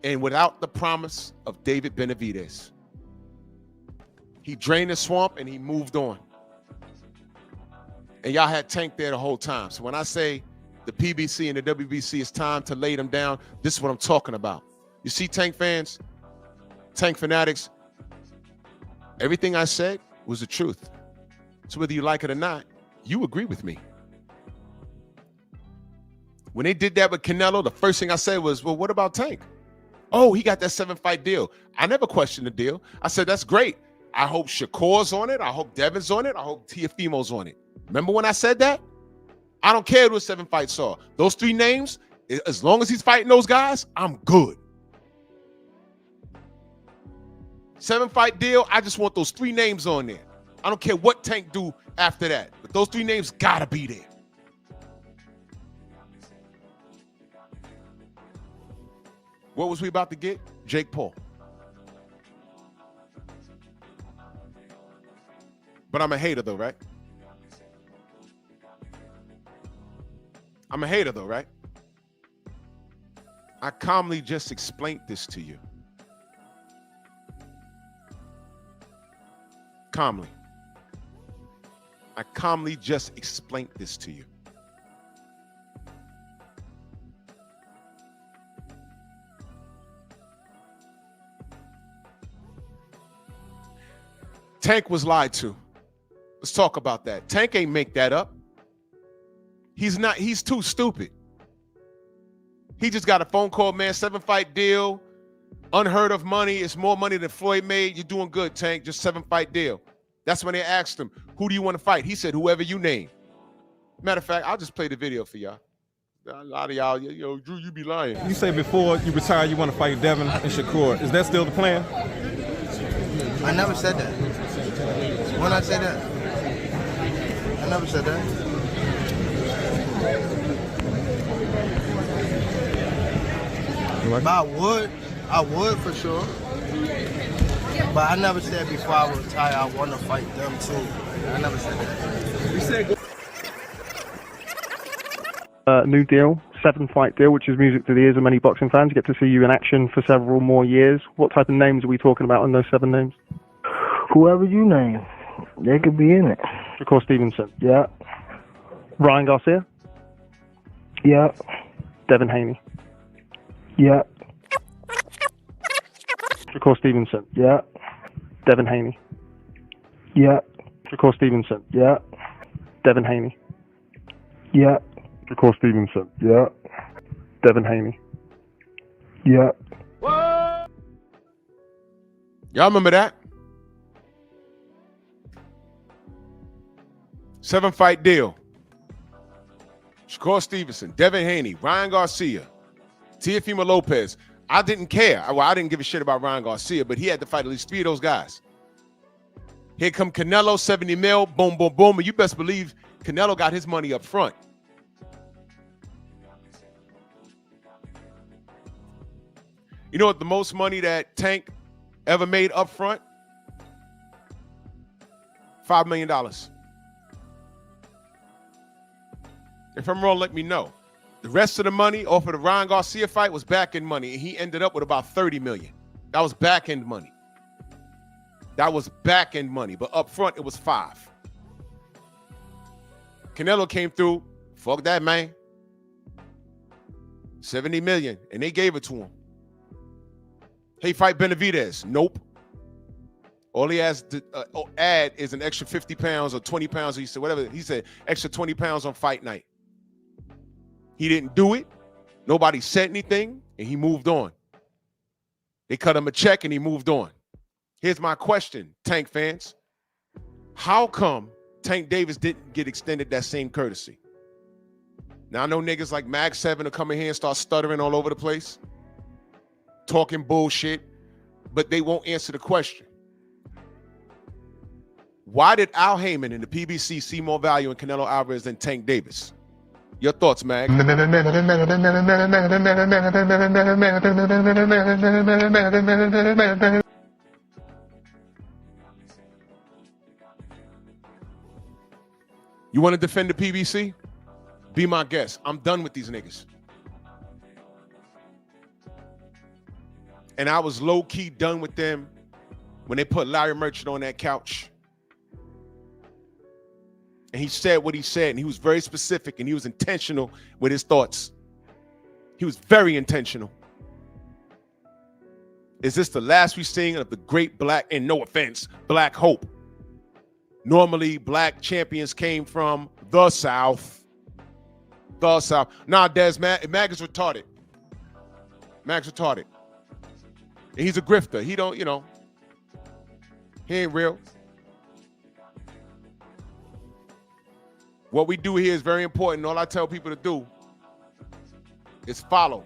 and without the promise of David Benavidez. He drained the swamp and he moved on. And y'all had Tank there the whole time. So when I say the PBC and the WBC, it's time to lay them down, this is what I'm talking about. You see, Tank fans, Tank fanatics, everything I said was the truth. So whether you like it or not, you agree with me. When they did that with Canelo, the first thing I said was, well, what about Tank? Oh, he got that 7-fight deal. I never questioned the deal. I said, that's great. I hope Shakur's on it. I hope Devin's on it. I hope Teofimo's on it. Remember when I said that? I don't care who the 7 fights are. Those 3 names, as long as he's fighting those guys, I'm good. 7-fight deal, I just want those 3 names on there. I don't care what Tank do after that, but those 3 names gotta be there. What was we about to get? Jake Paul. But I'm a hater though, right? I'm a hater though, right? I calmly just explained this to you. Calmly. I calmly just explained this to you. Tank was lied to. Let's talk about that. Tank ain't make that up. He's too stupid. He just got a phone call, man, 7-fight deal, unheard of money. It's more money than Floyd made. You're doing good, Tank, just 7-fight deal. That's when they asked him, who do you want to fight? He said, whoever you name. Matter of fact, I'll just play the video for y'all. A lot of y'all, yo, Drew, you be lying. You say before you retire, you want to fight Devin and Shakur. Is that still the plan? I never said that. When I said that? I never said that. But I would for sure. But I never said before I retire I want to fight them too. I never said that. You said new deal, 7-fight deal, which is music to the ears of many boxing fans. Get to see you in action for several more years. What type of names are we talking about on those 7 names? Whoever you name, they could be in it. Shakur Stevenson. Yeah. Ryan Garcia. Yeah. Devin Haney. Yeah. Shakur Stevenson. Yeah. Devin Haney. Yeah. Shakur Stevenson. Yeah. Devin Haney. Yeah. Shakur Stevenson. Yeah. Devin Haney. Yeah. Y'all remember that? 7-fight deal. Shakur Stevenson, Devin Haney, Ryan Garcia, Teofimo Lopez. I didn't care. Well, I didn't give a shit about Ryan Garcia, but he had to fight at least 3 of those guys. Here come Canelo, 70 mil, boom, boom, boom. And you best believe Canelo got his money up front. You know what the most money that Tank ever made up front? $5 million. If I'm wrong, let me know. The rest of the money off of the Ryan Garcia fight was back-end money, and he ended up with about $30 million. That was back-end money. That was back-end money, but up front, it was $5 million. Canelo came through, fuck that, man. $70 million, and they gave it to him. Hey, fight Benavidez. Nope. All he has to add is an extra 50 pounds or 20 pounds. He said, whatever. He said, extra 20 pounds on fight night. He didn't do it. Nobody said anything, and he moved on. They cut him a check, and he moved on. Here's my question, Tank fans. How come Tank Davis didn't get extended that same courtesy? Now, I know niggas like Mag 7 will come in here and start stuttering all over the place, talking bullshit, but they won't answer the question. Why did Al Heyman and the PBC see more value in Canelo Alvarez than Tank Davis? Your thoughts, Mag? You want to defend the PBC? Be my guest. I'm done with these niggas. And I was low-key done with them when they put Larry Merchant on that couch. And he said what he said, and he was very specific, and he was intentional with his thoughts. He was very intentional. Is this the last we've seen of the great black, and no offense, black hope? Normally, black champions came from the South. The South. Nah, Des, Mag is retarded. Mag's retarded. And he's a grifter. He don't, he ain't real. What we do here is very important. All I tell people to do is follow.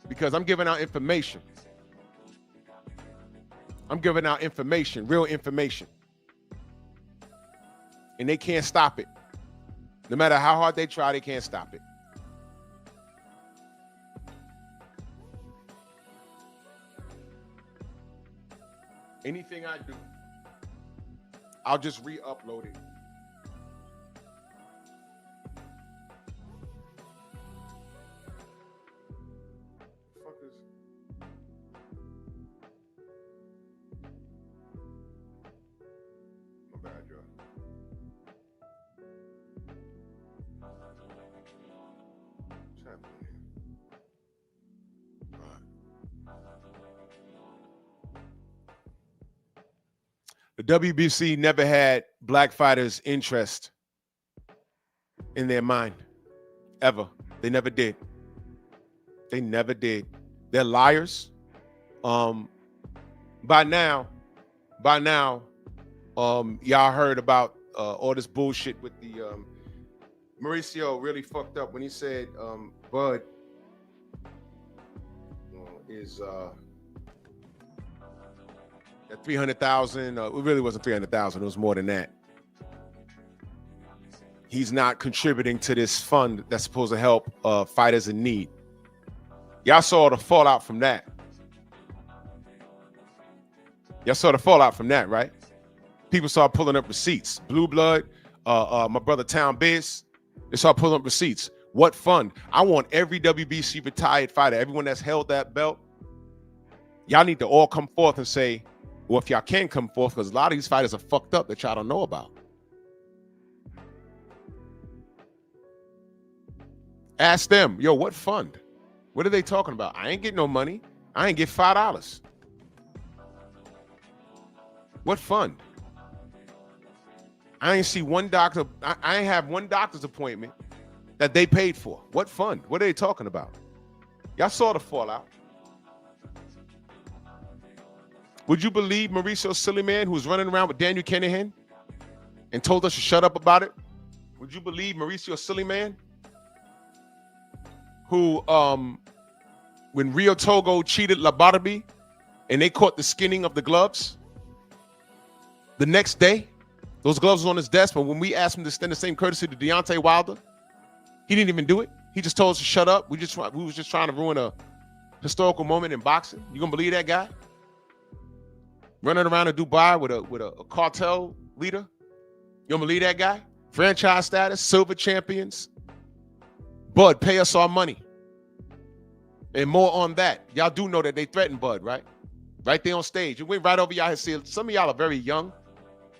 Because I'm giving out information. I'm giving out information, real information. And they can't stop it. No matter how hard they try, they can't stop it. Anything I do, I'll just re-upload it. The WBC never had black fighters' interest in their mind, ever. They never did. They never did. They're liars. By now, y'all heard about all this bullshit with the Mauricio really fucked up when he said Bud is at 300,000. It really wasn't 300,000. It was more than that. He's not contributing to this fund that's supposed to help fighters in need. Y'all saw the fallout from that. Y'all saw the fallout from that, right? People started pulling up receipts. Blue Blood, my brother Town Biz, they started pulling up receipts. What fund? I want every WBC retired fighter, everyone that's held that belt, y'all need to all come forth and say, well, if y'all can come forth, because a lot of these fighters are fucked up that y'all don't know about. Ask them, yo, what fund? What are they talking about? I ain't getting no money. I ain't get $5. What fund? I ain't see one doctor. I ain't have one doctor's appointment that they paid for. What fund? What are they talking about? Y'all saw the fallout. Would you believe Mauricio Sillyman, who was running around with Daniel Kinahan and told us to shut up about it? Would you believe Mauricio Sillyman, who, when Rio Togo cheated Labarbi and they caught the skinning of the gloves the next day. Those gloves was on his desk, but when we asked him to extend the same courtesy to Deontay Wilder, he didn't even do it. He just told us to shut up. We was just trying to ruin a historical moment in boxing. You gonna believe that guy? Running around in Dubai with a cartel leader. You gonna believe that guy? Franchise status, silver champions. Bud, pay us our money. And more on that. Y'all do know that they threatened Bud, right? Right there on stage. It went right over y'all head. See, some of y'all are very young.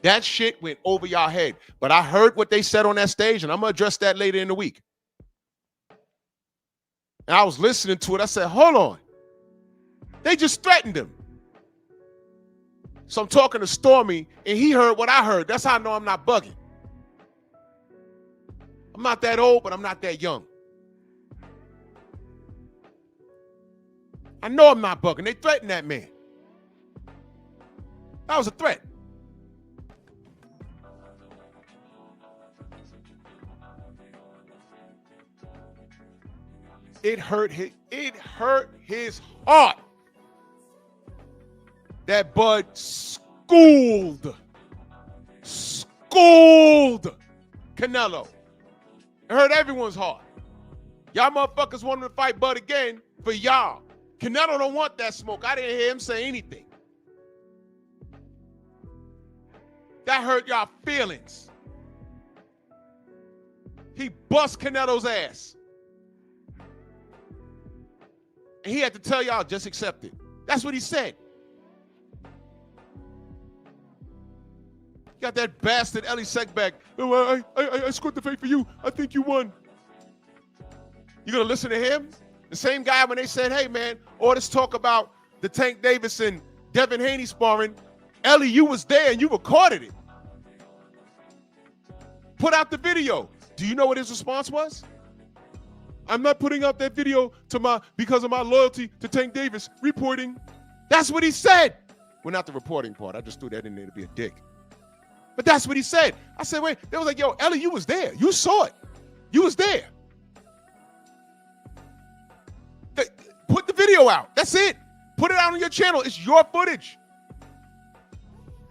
That shit went over y'all head. But I heard what they said on that stage, and I'm going to address that later in the week. And I was listening to it. I said, hold on. They just threatened him. So I'm talking to Stormy, and he heard what I heard. That's how I know I'm not bugging. I'm not that old, but I'm not that young. I know I'm not bugging. They threatened that man. That was a threat. It hurt his heart that Bud schooled Canelo. It hurt everyone's heart. Y'all motherfuckers want him to fight Bud again for y'all. Canelo don't want that smoke. I didn't hear him say anything. That hurt y'all feelings. He bust Canelo's ass. And he had to tell y'all, just accept it. That's what he said. Got that bastard Ellie Seckbeck. Oh, I scored the fake for you. I think you won. You gonna listen to him? The same guy when they said, hey man, all this talk about the Tank Davis and Devin Haney sparring, Ellie, you was there and you recorded it. Put out the video. Do you know what his response was? I'm not putting out that video because of my loyalty to Tank Davis. Reporting. That's what he said. Well, not the reporting part. I just threw that in there to be a dick. But that's what he said. I said, wait. They was like, yo, Ellie, you was there. You saw it. You was there. Put the video out. That's it. Put it out on your channel. It's your footage.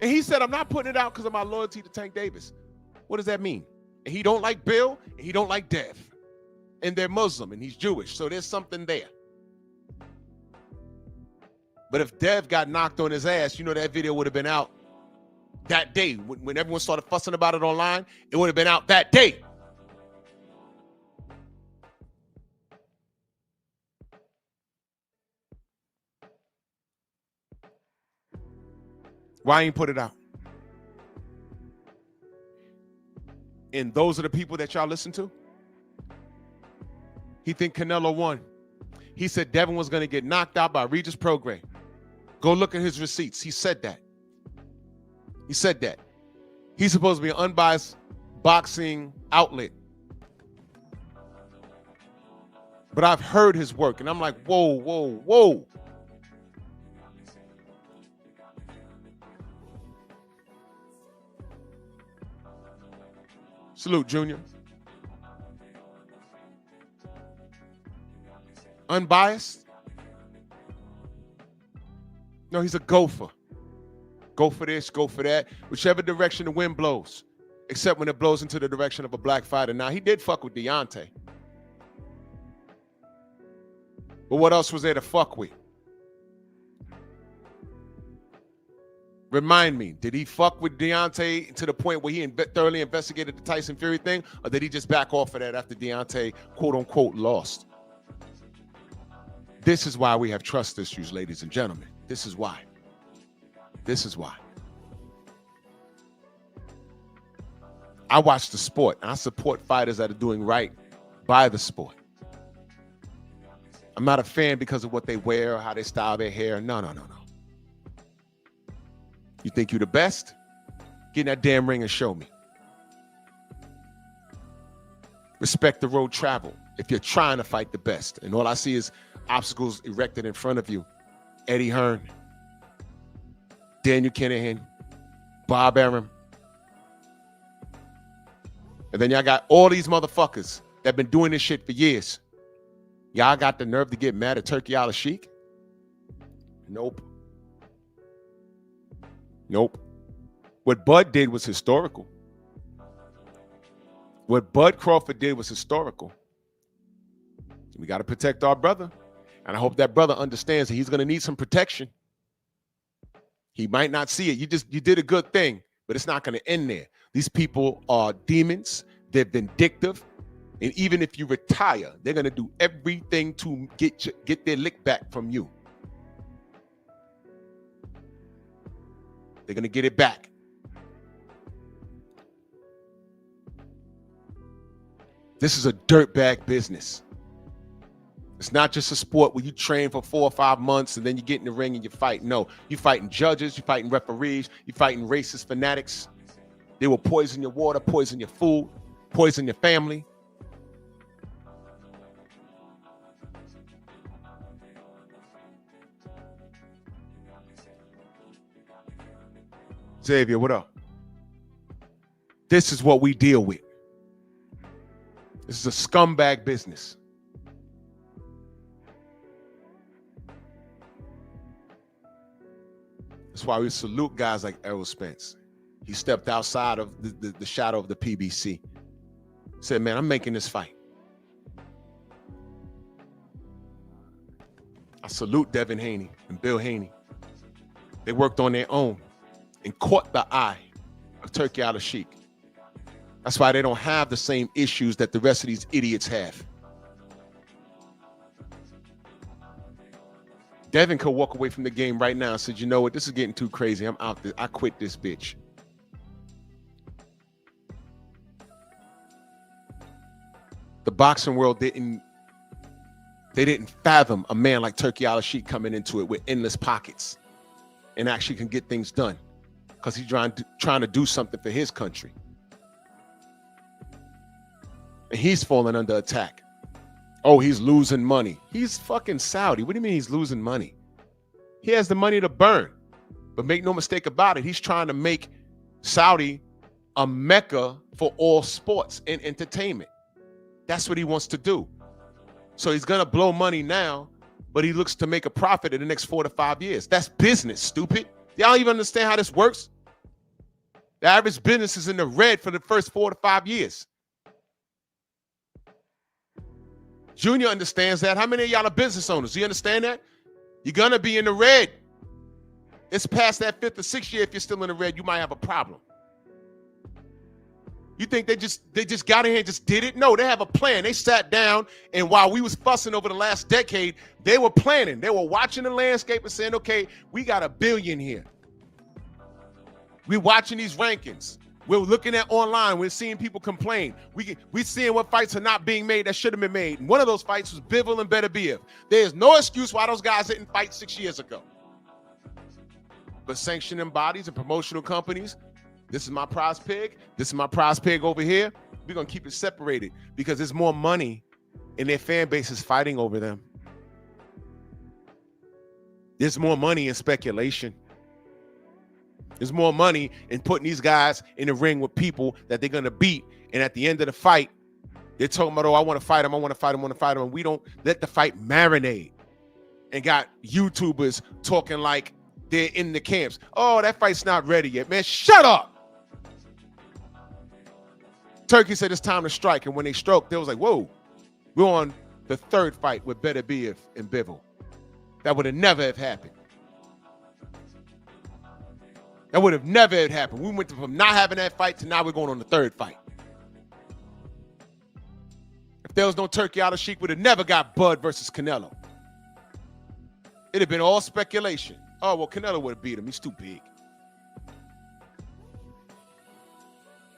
And he said, I'm not putting it out because of my loyalty to Tank Davis. What does that mean? And he don't like Bill, and he don't like Dev. And they're Muslim, and he's Jewish. So there's something there. But if Dev got knocked on his ass, you know that video would have been out that day. When everyone started fussing about it online, it would have been out that day. Why ain't put it out? And those are the people that y'all listen to? He think Canelo won. He said Devin was going to get knocked out by Regis Prograis. Go look at his receipts. He said that. He said that. He's supposed to be an unbiased boxing outlet. But I've heard his work, and I'm like, whoa, whoa, whoa. Salute, Junior. Unbiased? No, he's a gopher. Go for this, go for that. Whichever direction the wind blows. Except when it blows into the direction of a black fighter. Now, he did fuck with Deontay. But what else was there to fuck with? Remind me, did he fuck with Deontay to the point where he thoroughly investigated the Tyson Fury thing? Or did he just back off of that after Deontay, quote unquote, lost? This is why we have trust issues, ladies and gentlemen. This is why. This is why. I watch the sport, and I support fighters that are doing right by the sport. I'm not a fan because of what they wear or how they style their hair. No, no, no, no. You think you're the best? Get in that damn ring and show me. Respect the road travel if you're trying to fight the best. And all I see is obstacles erected in front of you. Eddie Hearn, Daniel Kinahan, Bob Arum. And then y'all got all these motherfuckers that been doing this shit for years. Y'all got the nerve to get mad at Turkey Al-Sheikh? Nope. Nope. What Bud did was historical. What Bud Crawford did was historical. We got to protect our brother. And I hope that brother understands that he's going to need some protection. He might not see it. You did a good thing, but it's not going to end there. These people are demons. They're vindictive. And even if you retire, they're going to do everything to get their lick back from you. They're going to get it back. This is a dirtbag business. It's not just a sport where you train for 4 or 5 months and then you get in the ring and you fight. No, you're fighting judges, you're fighting referees, you're fighting racist fanatics. They will poison your water, poison your food, poison your family. Xavier, what up? This is what we deal with. This is a scumbag business. That's why we salute guys like Errol Spence. He stepped outside of the shadow of the PBC. Said, man, I'm making this fight. I salute Devin Haney and Bill Haney. They worked on their own and caught the eye of Turki Al-Sheikh. That's why they don't have the same issues that the rest of these idiots have. Devin could walk away from the game right now and said, you know what, this is getting too crazy. I'm out there. I quit this bitch. The boxing world didn't fathom a man like Turki Al-Sheikh coming into it with endless pockets and actually can get things done because he's trying to do something for his country. And he's falling under attack. Oh, he's losing money. He's fucking Saudi. What do you mean he's losing money? He has the money to burn. But make no mistake about it, he's trying to make Saudi a mecca for all sports and entertainment. That's what he wants to do. So he's going to blow money now, but he looks to make a profit in the next 4 to 5 years. That's business, stupid. Y'all don't even understand how this works. The average business is in the red for the first 4 to 5 years. Junior understands that. How many of y'all are business owners? Do you understand that? You're going to be in the red. It's past that 5th or 6th year. If you're still in the red, you might have a problem. You think they just got in here and just did it? No, they have a plan. They sat down, and while we was fussing over the last decade, they were planning. They were watching the landscape and saying, okay, we got $1 billion here. We're watching these rankings. We're looking at online. We're seeing people complain. We're seeing what fights are not being made that should have been made. And one of those fights was Bivol and Beterbiev. There's no excuse why those guys didn't fight 6 years ago. But sanctioning bodies and promotional companies, this is my prize pig. This is my prize pig over here. We're going to keep it separated because there's more money and their fan base is fighting over them. There's more money in speculation. There's more money in putting these guys in the ring with people that they're going to beat. And at the end of the fight, they're talking about, oh, I want to fight him. I want to fight him. I want to fight him. And we don't let the fight marinate. And got YouTubers talking like they're in the camps. Oh, that fight's not ready yet. Man, shut up. Turki said it's time to strike. And when they stroked, they was like, whoa, we're on the 3rd fight with Beterbiev and Bivol. That would have never have happened. That would have never have happened. We went from not having that fight to now we're going on the 3rd fight. If there was no Turki Al-Sheikh, would have never got Bud versus Canelo. It'd have been all speculation. Oh, well, Canelo would have beat him. He's too big.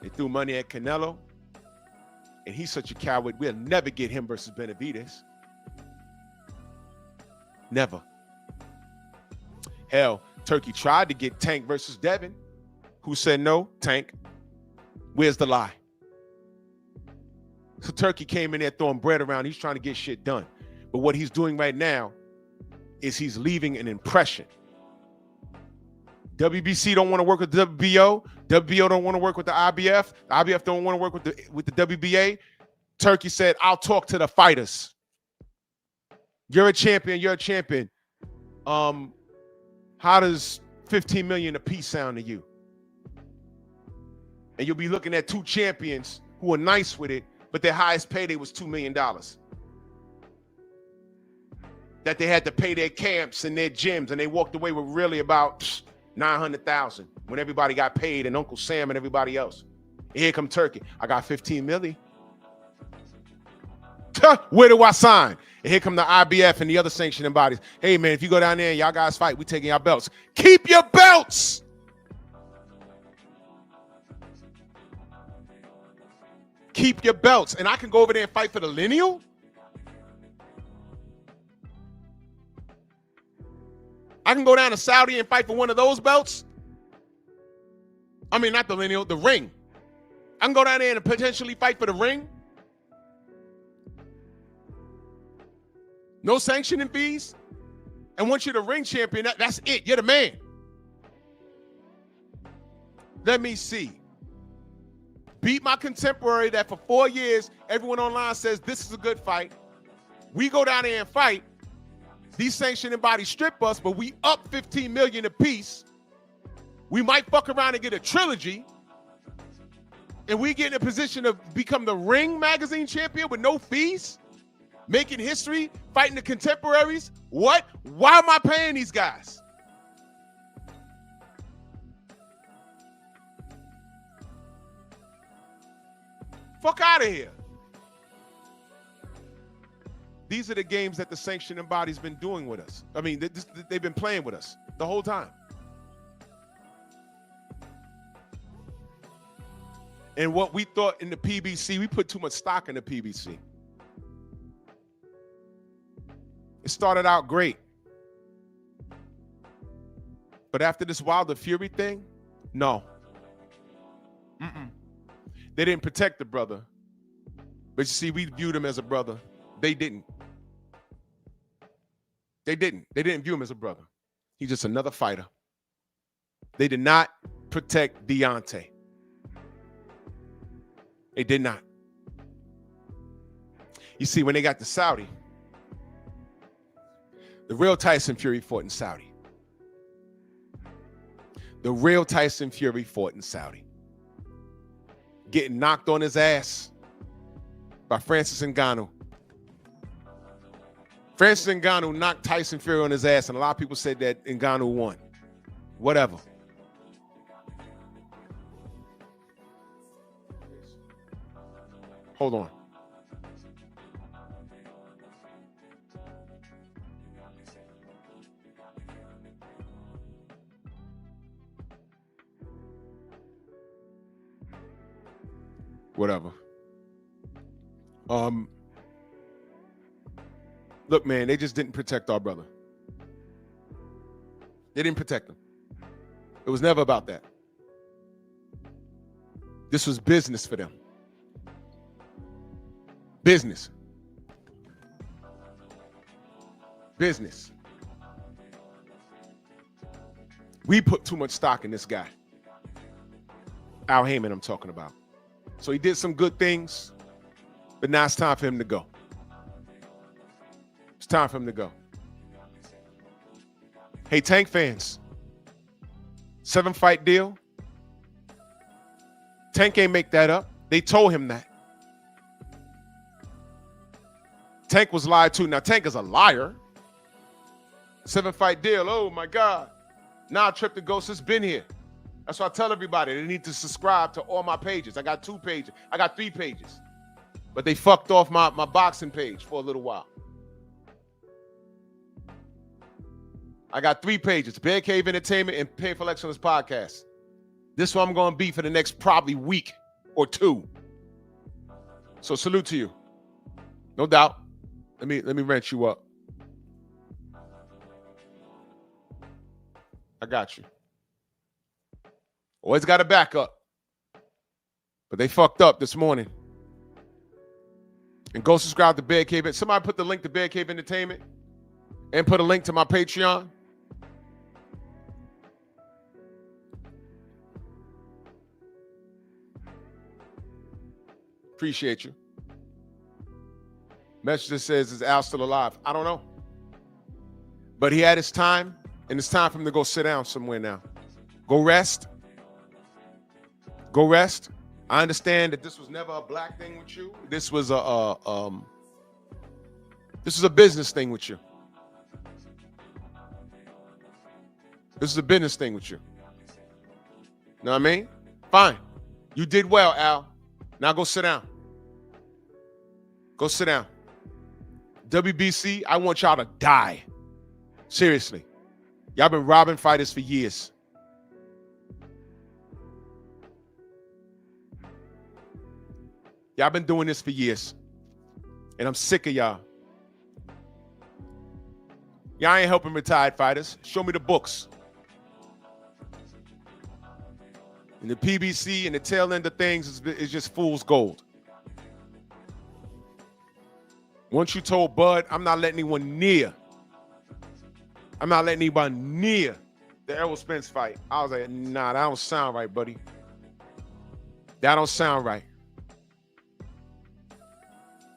They threw money at Canelo, and he's such a coward. We'll never get him versus Benavidez. Never. Hell, Turki tried to get Tank versus Devin. Who said no? Tank. Where's the lie? So Turki came in there throwing bread around. He's trying to get shit done. But what he's doing right now is he's leaving an impression. WBC don't want to work with the WBO. WBO don't want to work with the IBF. The IBF don't want to work with the WBA. Turki said, I'll talk to the fighters. You're a champion. You're a champion. How does $15 million a piece sound to you? And you'll be looking at 2 champions who are nice with it, but their highest payday was $2 million. That they had to pay their camps and their gyms, and they walked away with really about $900,000 when everybody got paid, and Uncle Sam and everybody else. And here come Turkey. I got 15 milli. Where do I sign? And here come the IBF and the other sanctioning bodies. Hey man, if you go down there and y'all guys fight, we taking y'all belts. Keep your belts. Keep your belts. And I can go over there and fight for the lineal? I can go down to Saudi and fight for one of those belts? I mean, not the lineal, the ring. I can go down there and potentially fight for the ring? No sanctioning fees? And once you're the ring champion, that's it. You're the man. Let me see. Beat my contemporary that for 4 years, everyone online says this is a good fight. We go down there and fight. These sanctioning bodies strip us, but we up 15 million apiece. We might fuck around and get a trilogy. And we get in a position to become the Ring magazine champion with no fees, making history, fighting the contemporaries. What? Why am I paying these guys? Fuck out of here. These are the games that the sanctioning body's been doing with us. I mean, they've been playing with us the whole time. And what we thought in the PBC, we put too much stock in the PBC. It started out great. But after this Wilder Fury thing, no. They didn't protect the brother. But you see, we viewed him as a brother. They didn't. They didn't. They didn't view him as a brother. He's just another fighter. They did not protect Deontay. They did not. You see, when they got to Saudi, the real Tyson Fury fought in Saudi. The real Tyson Fury fought in Saudi. Getting knocked on his ass by Francis Ngannou. Francis Ngannou knocked Tyson Fury on his ass, and a lot of people said that Ngannou won. Whatever. Hold on. Whatever. Look, man, they just didn't protect our brother. They didn't protect him. It was never about that. This was business for them. Business. Business. We put too much stock in this guy. Al Heyman, I'm talking about. So he did some good things, but now it's time for him to go. It's time for him to go. Hey, Tank fans, 7-fight deal. Tank ain't make that up. They told him that. Tank was lied to. Now, Tank is a liar. 7-fight deal. Oh, my God. Now, Trip the Ghost has been here. That's why I tell everybody they need to subscribe to all my pages. I got 2 pages. I got 3 pages. But they fucked off my boxing page for a little while. I got 3 pages. Bear Cave Entertainment and Painful Excellence Podcast. This is where I'm going to be for the next probably week or 2. So salute to you. No doubt. Let me wrench you up. I got you. Always got a backup. But they fucked up this morning. And go subscribe to Bear Cave. Somebody put the link to Bear Cave Entertainment and put a link to my Patreon. Appreciate you. Message that says, is Al still alive? I don't know. But he had his time, and it's time for him to go sit down somewhere now. Go rest. Go rest. I understand that this was never a black thing with you. This was this is a business thing with you. This is a business thing with you. Know what I mean? Fine. You did well, Al. Now go sit down. Go sit down. WBC, I want y'all to die. Seriously. Y'all been robbing fighters for years. Y'all been doing this for years. And I'm sick of y'all. Y'all ain't helping retired fighters. Show me the books. And the PBC and the tail end of things is just fool's gold. Once you told Bud, I'm not letting anyone near. I'm not letting anyone near the Errol Spence fight. I was like, nah, that don't sound right, buddy. That don't sound right.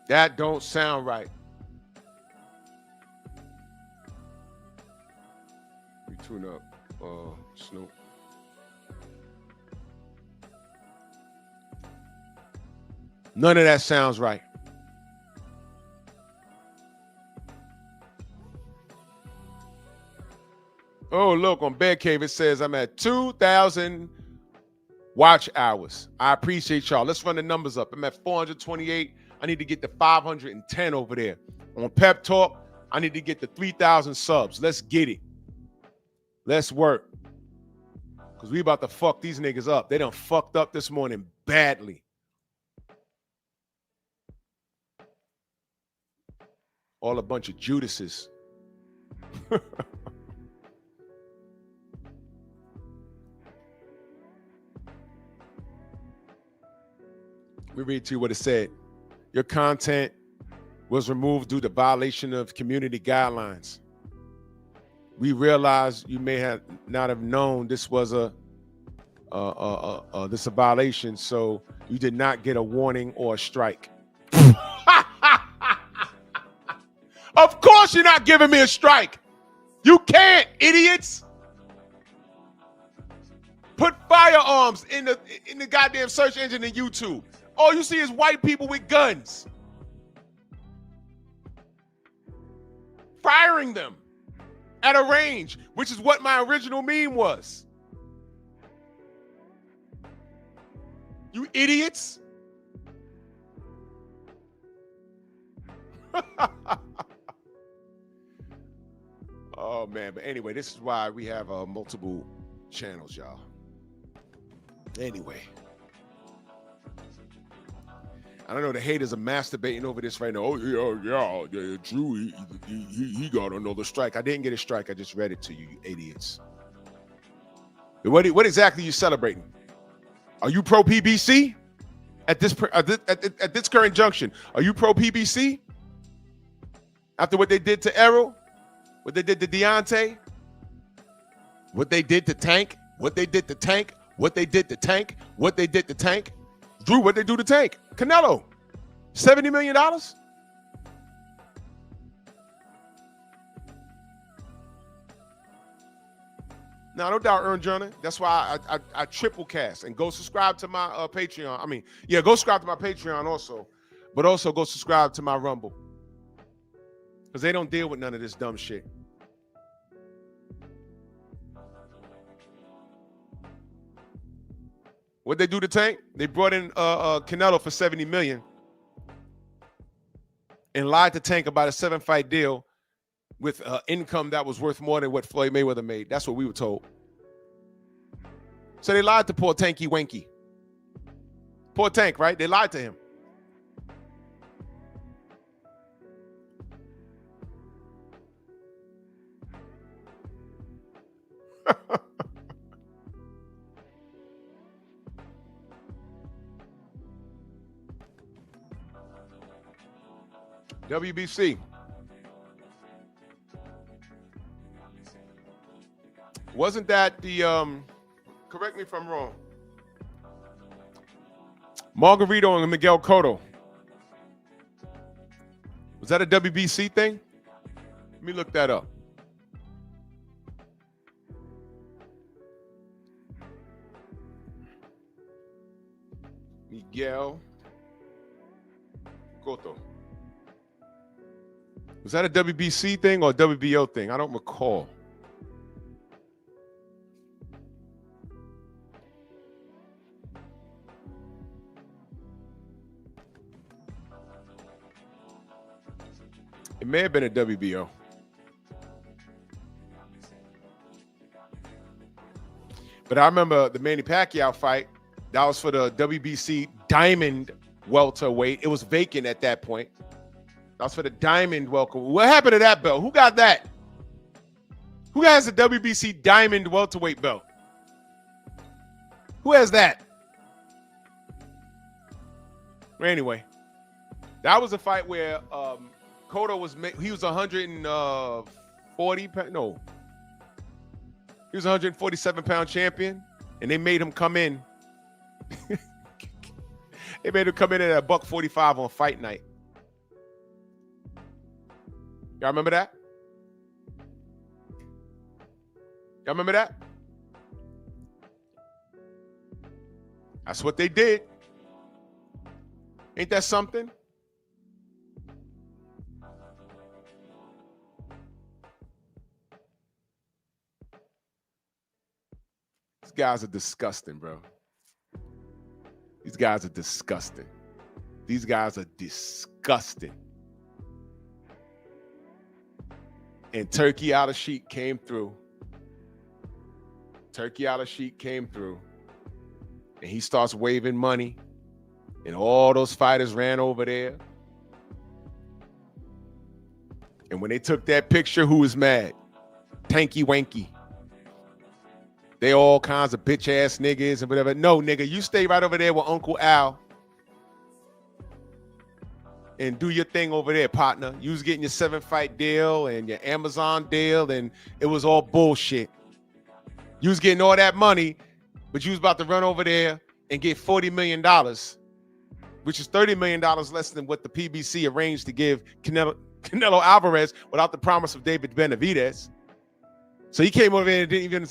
That don't sound right. We tune up, Snoop. None of that sounds right. Oh, look, on Bear Cave, it says I'm at 2,000 watch hours. I appreciate y'all. Let's run the numbers up. I'm at 428. I need to get to 510 over there. On Pep Talk, I need to get to 3,000 subs. Let's get it. Let's work. Because we about to fuck these niggas up. They done fucked up this morning badly. All a bunch of Judases. We read to you what it said. Your content was removed due to violation of community guidelines. We realize you may have not have known this was a violation, so you did not get a warning or a strike. Of course you're not giving me a strike. You can't, idiots. Put firearms in the goddamn search engine in YouTube. All you see is white people with guns. Firing them at a range, which is what my original meme was. You idiots. Oh, man. But anyway, this is why we have multiple channels, y'all. Anyway. I don't know, the haters are masturbating over this right now. Oh, yeah, Drew, he got another strike. I didn't get a strike. I just read it to you, you idiots. What exactly are you celebrating? Are you pro PBC at this current junction? Are you pro PBC? After what they did to Errol, what they did to Deontay, what they did to Tank, what they did to Tank, what they did to Tank, what they did to Tank. Drew, what they do to Tank? Canelo, $70 million? No, no doubt, Earn Journey. That's why I triple cast and go subscribe to my Patreon. I mean, yeah, go subscribe to my Patreon also, but also go subscribe to my Rumble because they don't deal with none of this dumb shit. What they do to Tank? They brought in Canelo for $70 million and lied to Tank about a 7-fight deal with income that was worth more than what Floyd Mayweather made. That's what we were told. So they lied to poor Tanky Wanky. Poor Tank, right? They lied to him. WBC. Wasn't that the, correct me if I'm wrong, Margarito and Miguel Cotto? Was that a WBC thing? Let me look that up. Miguel Cotto. Was that a WBC thing or a WBO thing? I don't recall. It may have been a WBO. But I remember the Manny Pacquiao fight. That was for the WBC Diamond welterweight. It was vacant at that point. That was for the Diamond welter. What happened to that belt? Who got that? Who has the WBC Diamond welterweight belt? Who has that? Anyway, that was a fight where Cotto was, he was 140 pounds, no. He was a 147-pound champion, and they made him come in. They made him come in at $145 on fight night. Y'all remember that? Y'all remember that? That's what they did. Ain't that something? These guys are disgusting, bro. These guys are disgusting. These guys are disgusting. And Turkey Out of Sheik came through. Turkey Out of Sheik came through. And he starts waving money. And all those fighters ran over there. And when they took that picture, who was mad? Tanky Wanky. They all kinds of bitch ass niggas and whatever. No, nigga, you stay right over there with Uncle Al and do your thing over there, partner. You was getting your 7-fight deal and your Amazon deal, and it was all bullshit. You was getting all that money, but you was about to run over there and get $40 million, which is $30 million less than what the PBC arranged to give Canelo Alvarez without the promise of David Benavidez. So he came over there and didn't even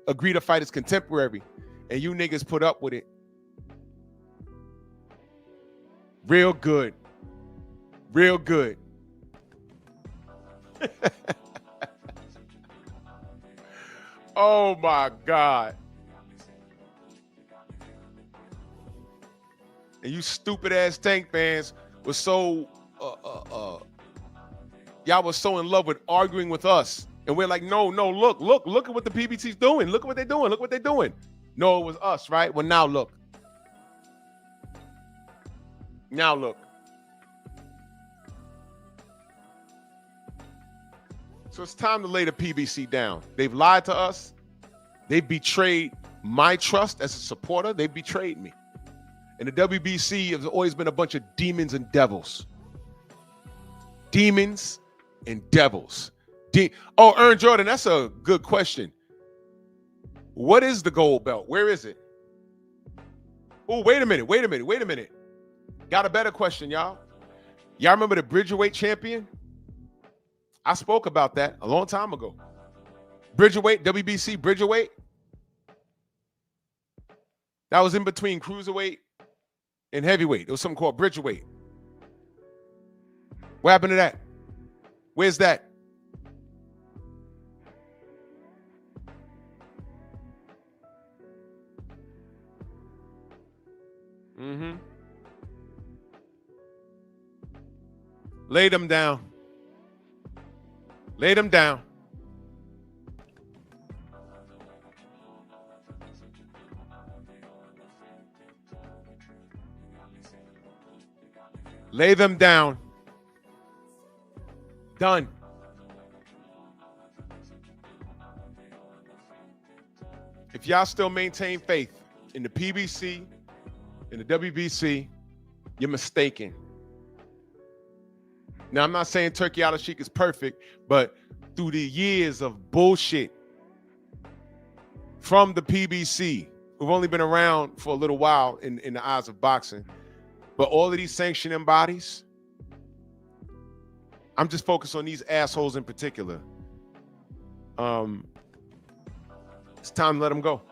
agree to fight his contemporary. And you niggas put up with it. Real good. Real good. Oh, my God. And you stupid-ass Tank fans were so... y'all was so in love with arguing with us. And we're like, no, look at what the PBC's doing. Look at what they're doing. Look what they're doing. No, it was us, right? Well, now look. Now look. So it's time to lay the PBC down. They've lied to us. They betrayed my trust as a supporter. They betrayed me. And the WBC has always been a bunch of demons and devils. Demons and devils. Ern Jordan, that's a good question. What is the gold belt? Where is it? Oh, wait a minute. Got a better question, y'all. Y'all remember the Bridgerweight champion? I spoke about that a long time ago. Bridgerweight, WBC Bridgerweight. That was in between cruiserweight and heavyweight. There was something called Bridgerweight. What happened to that? Where's that? Lay them down. Lay them down. Lay them down. Done. If y'all still maintain faith in the PBC, in the WBC, you're mistaken. Now, I'm not saying Turkey Out of Sheik is perfect, but through the years of bullshit from the PBC, who've only been around for a little while in the eyes of boxing, but all of these sanctioning bodies, I'm just focused on these assholes in particular. It's time to let them go.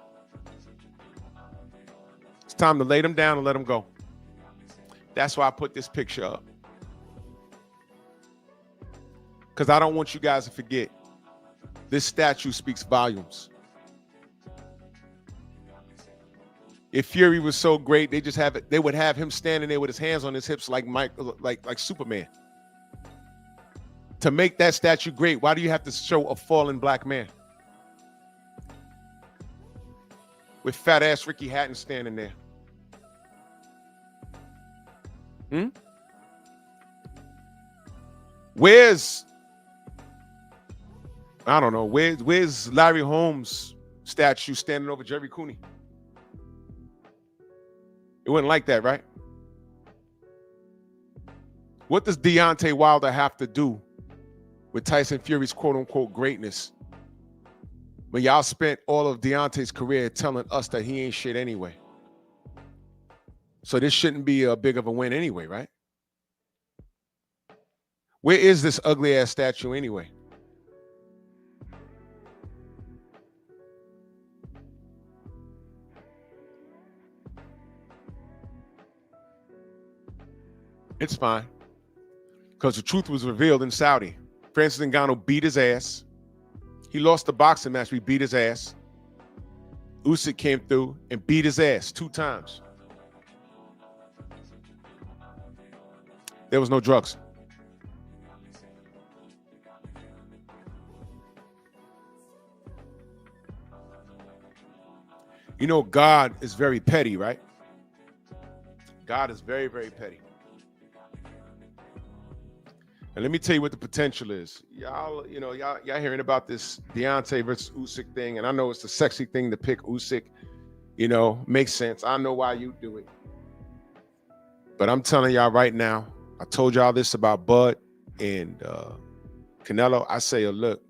It's time to lay them down and let them go. That's why I put this picture up. Because I don't want you guys to forget. This statue speaks volumes. If Fury was so great, they would have him standing there with his hands on his hips like Superman. To make that statue great, why do you have to show a fallen black man? With fat ass Ricky Hatton standing there. Where's Larry Holmes' statue standing over Jerry Cooney? It wasn't like that, right? What does Deontay Wilder have to do with Tyson Fury's quote-unquote greatness when y'all spent all of Deontay's career telling us that he ain't shit anyway? So this shouldn't be a big of a win anyway, right? Where is this ugly-ass statue anyway? It's fine. Because the truth was revealed in Saudi. Francis Ngannou beat his ass. He lost the boxing match. We beat his ass. Usyk came through and beat his ass 2 times. There was no drugs. You know, God is very petty, right? God is very, very petty. And let me tell you what the potential is. Y'all hearing about this Deontay versus Usyk thing, and I know it's the sexy thing to pick Usyk. Makes sense. I know why you do it. But I'm telling y'all right now, I told y'all this about Bud and Canelo. I say, look,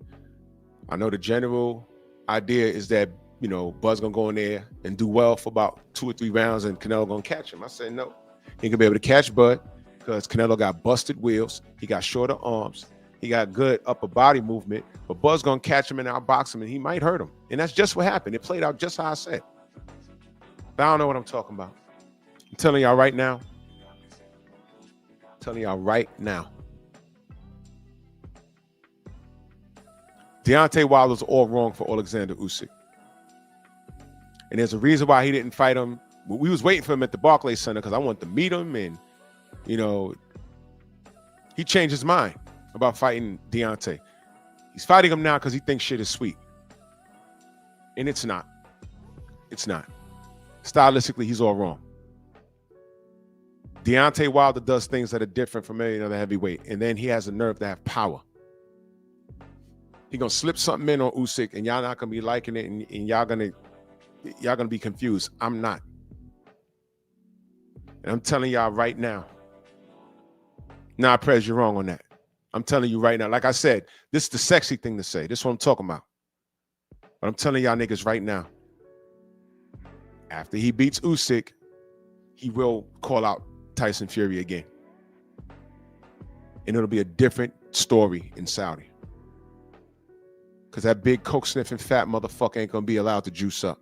I know the general idea is that, Bud's going to go in there and do well for about 2 or 3 rounds and Canelo going to catch him. I said, no, he ain't going to be able to catch Bud because Canelo got busted wheels. He got shorter arms. He got good upper body movement. But Bud's going to catch him and outbox him and he might hurt him. And that's just what happened. It played out just how I said. But I don't know what I'm talking about. I'm telling y'all right now. Deontay Wilder's all wrong for Alexander Usyk. And there's a reason why he didn't fight him. We was waiting for him at the Barclays Center because I wanted to meet him. And, he changed his mind about fighting Deontay. He's fighting him now because he thinks shit is sweet. And it's not. It's not. Stylistically, he's all wrong. Deontay Wilder does things that are different from any other heavyweight. And then he has the nerve to have power. He's going to slip something in on Usyk and y'all not going to be liking it and y'all going to be confused. I'm not. And I'm telling y'all right now. Nah, Prez, you're wrong on that. I'm telling you right now. Like I said, this is the sexy thing to say. This is what I'm talking about. But I'm telling y'all niggas right now. After he beats Usyk, he will call out Tyson Fury again. And it'll be a different story in Saudi. Because that big coke-sniffing fat motherfucker ain't going to be allowed to juice up.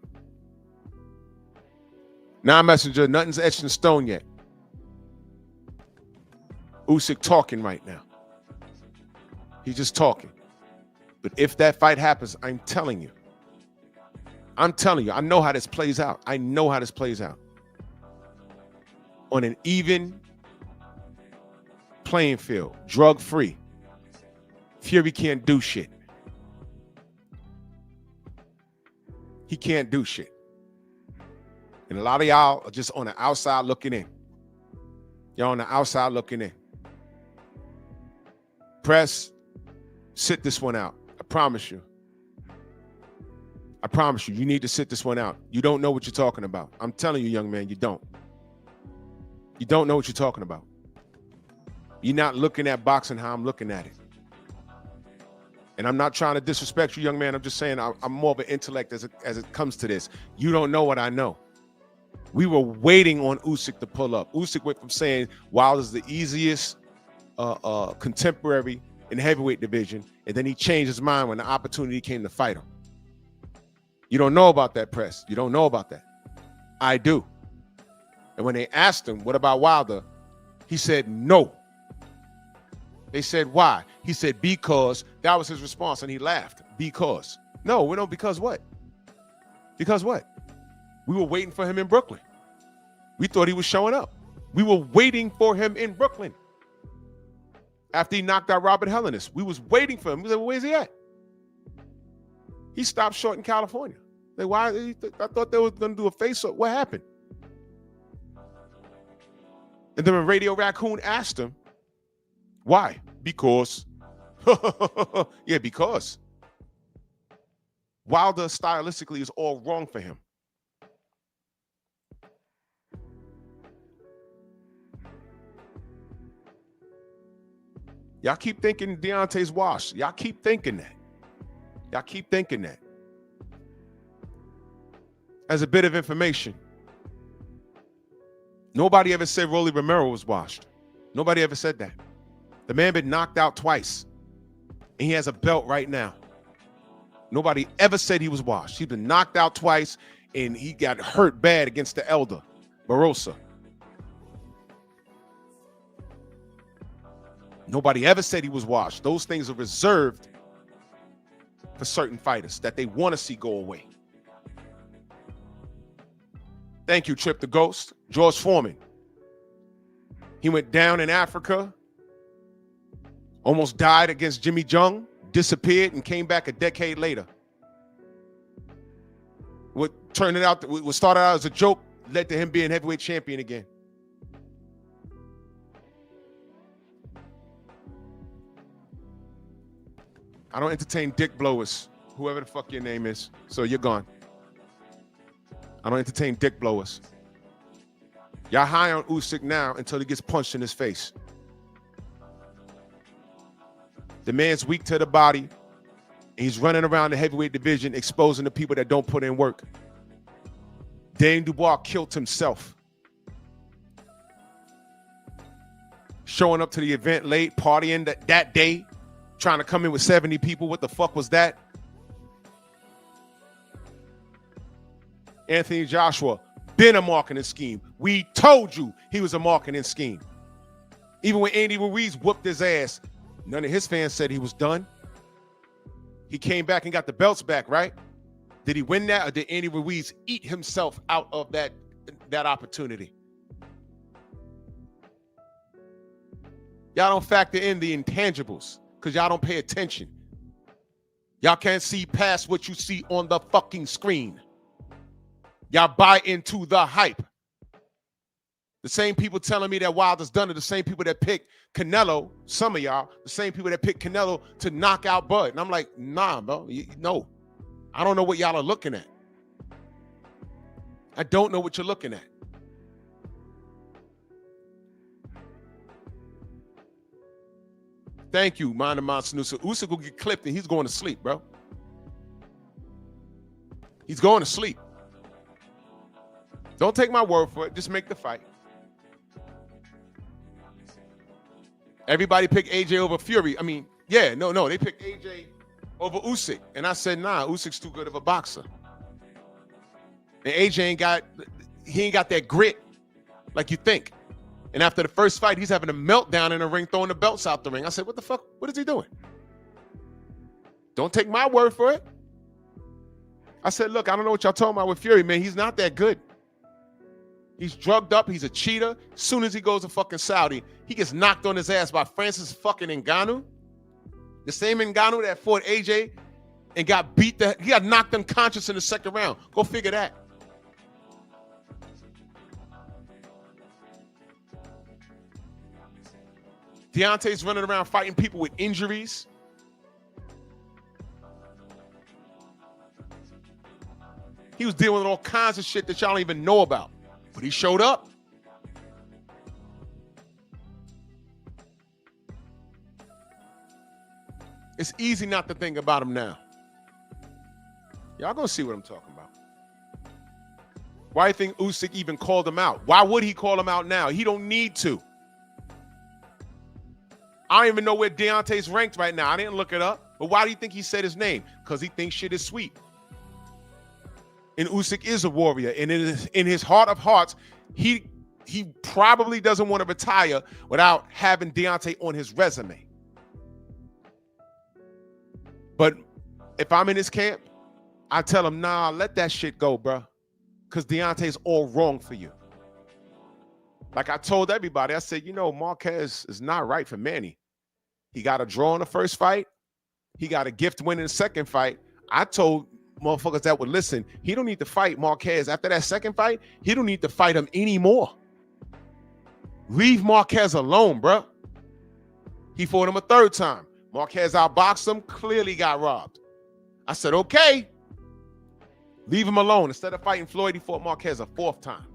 Now, Messenger, nothing's etched in stone yet. Usyk talking right now. He's just talking. But if that fight happens, I'm telling you. I know how this plays out. On an even playing field, drug-free. Fury can't do shit. He can't do shit. And a lot of y'all are just on the outside looking in. Y'all on the outside looking in. Press, sit this one out. I promise you. You need to sit this one out. You don't know what you're talking about. I'm telling you, young man, you don't. You don't know what you're talking about. You're not looking at boxing how I'm looking at it. And I'm not trying to disrespect you, young man. I'm just saying I'm more of an intellect as it comes to this. You don't know what I know. We were waiting on Usyk to pull up. Usyk went from saying Wilder's the easiest contemporary in the heavyweight division, and then he changed his mind when the opportunity came to fight him. You don't know about that, Press. You don't know about that. I do. And when they asked him, what about Wilder? He said, no. They said, why? He said, because. That was his response, and he laughed. Because. No, we don't. Because what? Because what? We were waiting for him in Brooklyn. We thought he was showing up. We were waiting for him in Brooklyn. After he knocked out Robert Helenius, we was waiting for him. We said, well, where's he at? He stopped short in California. Like, why? I thought they were going to do a face-off. What happened? And then when Radio Raccoon asked him, why? Because. Yeah, because. Wilder stylistically is all wrong for him. Y'all keep thinking Deontay's washed. Y'all keep thinking that. Y'all keep thinking that. As a bit of information, nobody ever said Rolly Romero was washed. Nobody ever said that. The man been knocked out twice, and he has a belt right now. Nobody ever said he was washed. He's been knocked out twice, and he got hurt bad against the elder, Barbosa. Nobody ever said he was washed. Those things are reserved for certain fighters that they want to see go away. Thank you, Trip the Ghost. George Foreman. He went down in Africa, almost died against Jimmy Jung, disappeared, and came back a decade later. What started out as a joke led to him being heavyweight champion again. I don't entertain dick blowers, whoever the fuck your name is. So you're gone. I don't entertain dick blowers. Y'all high on Usyk now until he gets punched in his face. The man's weak to the body. And he's running around the heavyweight division exposing the people that don't put in work. Dane Dubois killed himself. Showing up to the event late, partying that day, trying to come in with 70 people. What the fuck was that? Anthony Joshua, been a marketing scheme. We told you he was a marketing scheme. Even when Andy Ruiz whooped his ass, none of his fans said he was done. He came back and got the belts back, right? Did he win that, or did Andy Ruiz eat himself out of that opportunity? Y'all don't factor in the intangibles because y'all don't pay attention. Y'all can't see past what you see on the fucking screen. Y'all buy into the hype. The same people telling me that Wilder's done it, the same people that picked Canelo, some of y'all, the same people that picked Canelo to knock out Bud. And I'm like, nah, bro, no. I don't know what y'all are looking at. I don't know what you're looking at. Thank you, Mind Snusa. Usyk will get clipped and he's going to sleep, bro. He's going to sleep. Don't take my word for it. Just make the fight. Everybody picked AJ over Fury. I mean, yeah, no, they picked AJ over Usyk. And I said, nah, Usyk's too good of a boxer. And AJ ain't got that grit like you think. And after the first fight, he's having a meltdown in the ring, throwing the belts out the ring. I said, what the fuck? What is he doing? Don't take my word for it. I said, look, I don't know what y'all talking about with Fury, man. He's not that good. He's drugged up. He's a cheater. As soon as he goes to fucking Saudi, he gets knocked on his ass by Francis fucking Ngannou. The same Ngannou that fought AJ and got beat. He got knocked unconscious in the second round. Go figure that. Deontay's running around fighting people with injuries. He was dealing with all kinds of shit that y'all don't even know about. But he showed up. It's easy not to think about him now. Y'all gonna see what I'm talking about. Why do you think Usyk even called him out? Why would he call him out now? He don't need to. I don't even know where Deontay's ranked right now. I didn't look it up. But why do you think he said his name? Because he thinks shit is sweet. And Usyk is a warrior. And in his heart of hearts, he he probably doesn't want to retire without having Deontay on his resume. But if I'm in his camp, I tell him, nah, let that shit go, bro. Because Deontay's all wrong for you. Like I told everybody, I said, you know, Marquez is not right for Manny. He got a draw in the first fight. He got a gift win in the second fight. I told motherfuckers that would listen, he don't need to fight Marquez. After that second fight, he don't need to fight him anymore. Leave Marquez alone, bro. He fought him a third time. Marquez outboxed him, clearly got robbed. I said, okay, leave him alone. Instead of fighting Floyd, he fought Marquez a fourth time.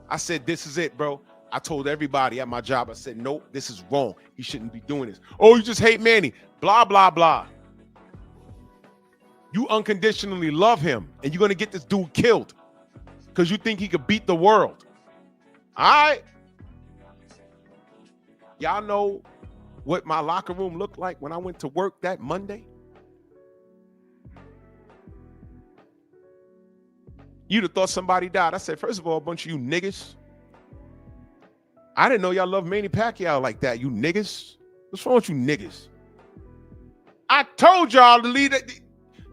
I said, this is it, bro. I told everybody at my job, I said, nope, this is wrong. He shouldn't be doing this. Oh, you just hate Manny. Blah, blah, blah. You unconditionally love him, and you're going to get this dude killed because you think he could beat the world. All right? Y'all know what my locker room looked like when I went to work that Monday? You'd have thought somebody died. I said, first of all, a bunch of you niggas. I didn't know y'all love Manny Pacquiao like that, you niggas. What's wrong with you niggas? I told y'all to leave it.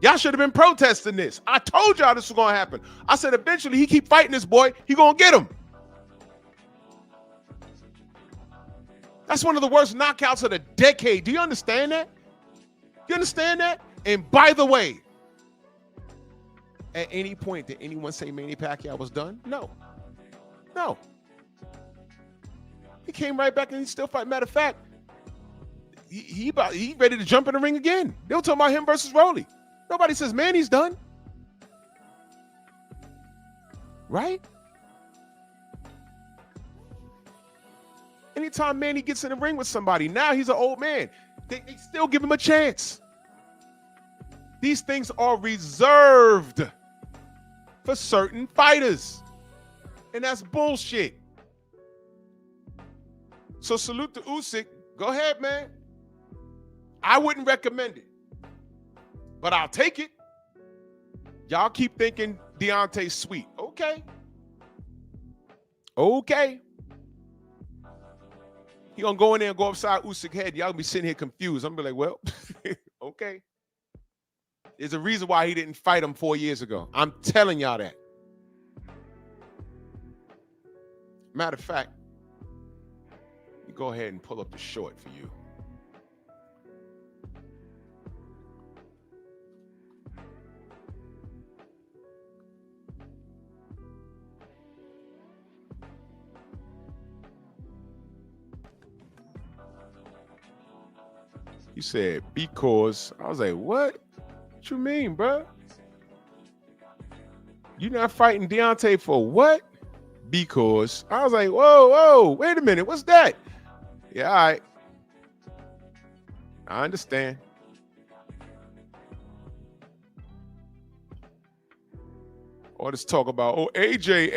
Y'all should have been protesting this. I told y'all this was going to happen. I said, eventually, he keep fighting this boy. He going to get him. That's one of the worst knockouts of the decade. Do you understand that? You understand that? And by the way, at any point, did anyone say Manny Pacquiao was done? No. No. He came right back and he's still fighting. Matter of fact, he ready to jump in the ring again. They were talking about him versus Rolly. Nobody says Manny's done. Right? Anytime Manny gets in the ring with somebody, now he's an old man. They still give him a chance. These things are reserved for certain fighters. And that's bullshit. So salute to Usyk. Go ahead, man. I wouldn't recommend it, but I'll take it. Y'all keep thinking Deontay's sweet. Okay. Okay. He gonna go in there and go upside Usyk's head. Y'all gonna be sitting here confused. I'm gonna be like, well, okay. There's a reason why he didn't fight him 4 years ago. I'm telling y'all that. Matter of fact, you go ahead and pull up the short for you. He said, because. I was like, what? What you mean, bro? You not fighting Deontay for what? Because. I was like, whoa, wait a minute. What's that? Yeah, all right. I understand. All this talk about, oh, AJ.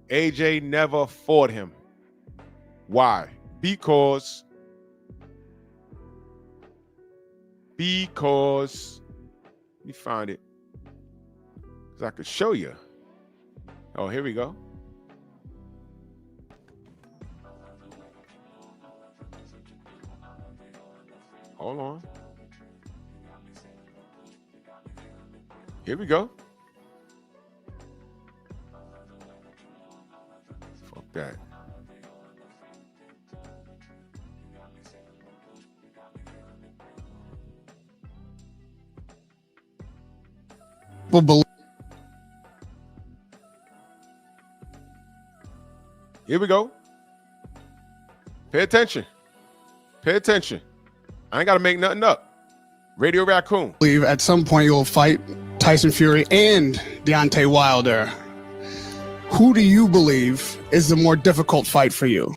AJ never fought him. Why? Because let me find it, because I could show you. Oh, here we go. Hold on. Here we go. Fuck that. Here we go. Pay attention. Pay attention. I ain't got to make nothing up. Radio Raccoon. I believe at some point you'll fight Tyson Fury and Deontay Wilder. Who do you believe is the more difficult fight for you?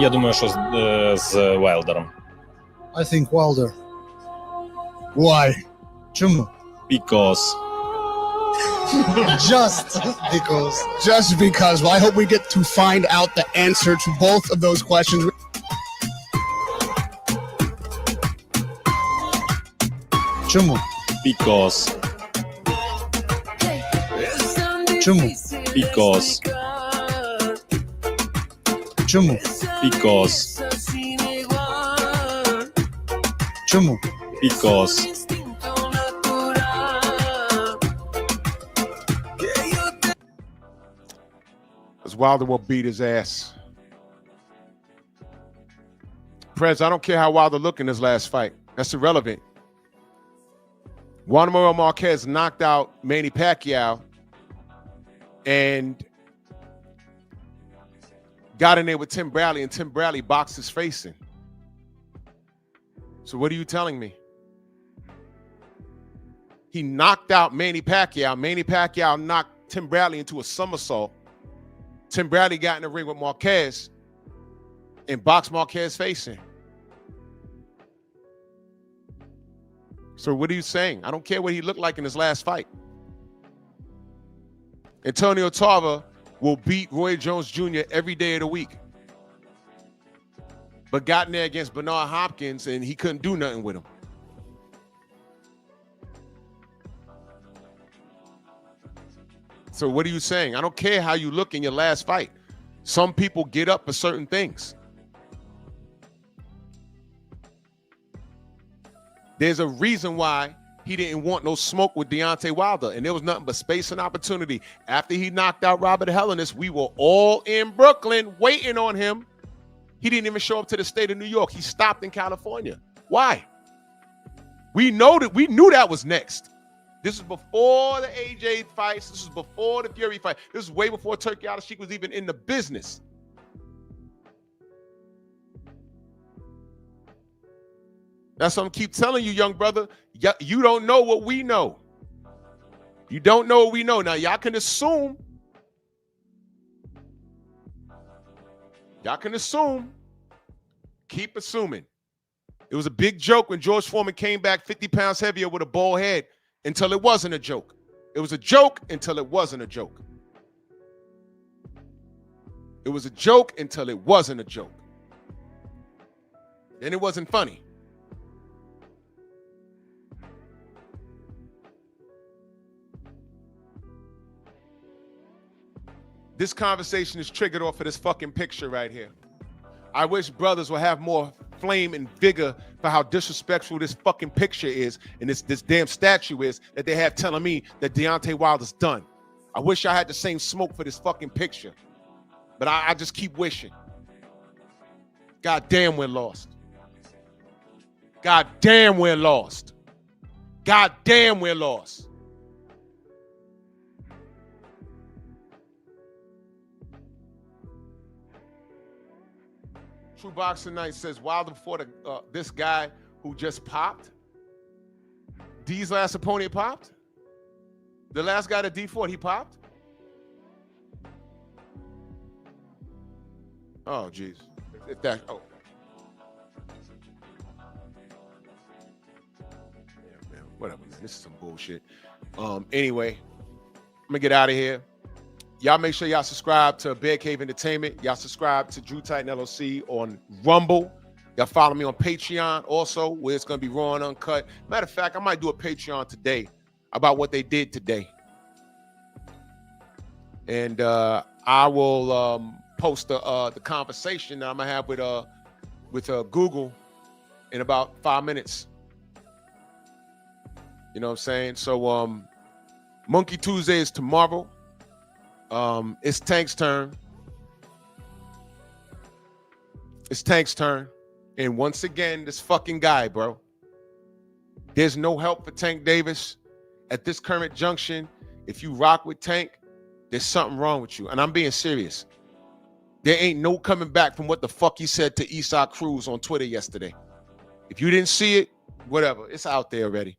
Я думаю, що з Вайлдером. I think Wilder. Why? Чому? Because. Just because. Just because. Well, I hope we get to find out the answer to both of those questions. Чому? Because. Чому? Because. Чому? Because. Чому? Because. Because Wilder will beat his ass. Prez, I don't care how Wilder looked in his last fight. That's irrelevant. Juan Manuel Marquez knocked out Manny Pacquiao and got in there with Tim Bradley, and Tim Bradley boxed his face in. So what are you telling me? He knocked out Manny Pacquiao. Manny Pacquiao knocked Tim Bradley into a somersault. Tim Bradley got in the ring with Marquez and boxed Marquez face in. So what are you saying? I don't care what he looked like in his last fight. Antonio Tarver will beat Roy Jones Jr. every day of the week. But got in there against Bernard Hopkins and he couldn't do nothing with him. So what are you saying? I don't care how you look in your last fight. Some people get up for certain things. There's a reason why he didn't want no smoke with Deontay Wilder, and there was nothing but space and opportunity. After he knocked out Robert Helenius, we were all in Brooklyn waiting on him. He didn't even show up to the state of New York. He stopped in California. Why? We knew that was next. This is before the AJ fights. This is before the Fury fight. This is way before Turki Al-Sheikh was even in the business. That's what I'm keep telling you, young brother. You don't know what we know. You don't know what we know. Now, y'all can assume. Y'all can assume. Keep assuming. It was a big joke when George Foreman came back 50 pounds heavier with a bald head until it wasn't a joke. It was a joke until it wasn't a joke. It was a joke until it wasn't a joke. Then it wasn't funny. This conversation is triggered off of this fucking picture right here. I wish brothers would have more flame and vigor for how disrespectful this fucking picture is and this damn statue is that they have telling me that Deontay Wilder's done. I wish I had the same smoke for this fucking picture. But I just keep wishing. God damn, we're lost. God damn, we're lost. God damn, we're lost. True Boxing Night says Wilder before this guy who just popped. D's last opponent popped. The last guy that D fought, he popped. Oh, geez. If that, oh. Yeah, man, whatever, man. This is some bullshit. Anyway, I'm gonna get out of here. Y'all make sure y'all subscribe to Bear Cave Entertainment. Y'all subscribe to Drew Titan LLC on Rumble. Y'all follow me on Patreon also, where it's going to be raw and uncut. Matter of fact, I might do a Patreon today about what they did today. And I will post the conversation that I'm going to have with Google in about 5 minutes. You know what I'm saying? So Monkey Tuesday is tomorrow. It's Tank's turn. It's Tank's turn. And once again, this fucking guy, bro. There's no help for Tank Davis at this current junction. If you rock with Tank, there's something wrong with you. And I'm being serious. There ain't no coming back from what the fuck he said to Esau Cruz on Twitter yesterday. If you didn't see it, whatever. It's out there already.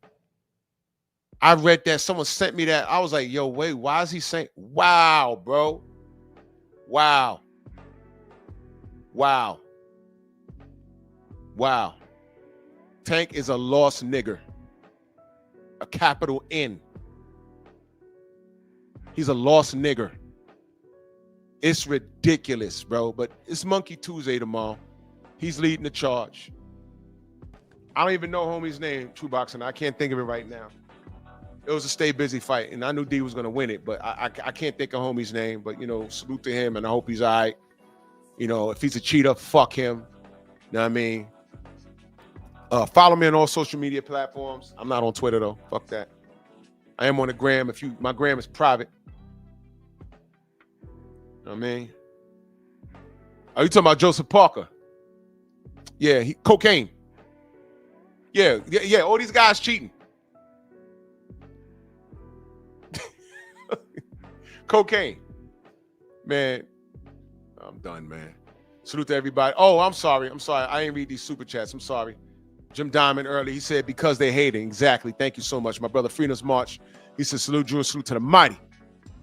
I read that. Someone sent me that. I was like, yo, wait, why is he saying? Wow, bro. Wow. Wow. Wow. Tank is a lost nigger. A capital N. He's a lost nigger. It's ridiculous, bro. But it's Monkey Tuesday tomorrow. He's leading the charge. I don't even know homie's name, True Boxing. I can't think of it right now. It was a stay busy fight, and I knew D was gonna win it, but I can't think of homie's name. But you know, salute to him, and I hope he's all right. You know, if he's a cheater, fuck him. You know what I mean? Follow me on all social media platforms. I'm not on Twitter though. Fuck that. I am on the gram. My gram is private. You know what I mean? Are you talking about Joseph Parker? Yeah, cocaine. Yeah. All these guys cheating. Cocaine. Man, I'm done, man. Salute to everybody. Oh, I'm sorry. I ain't read these super chats. I'm sorry. Jim Diamond early, he said, because they hating. Exactly. Thank you so much. My brother Freedom's March, he said, salute Drew and salute to the mighty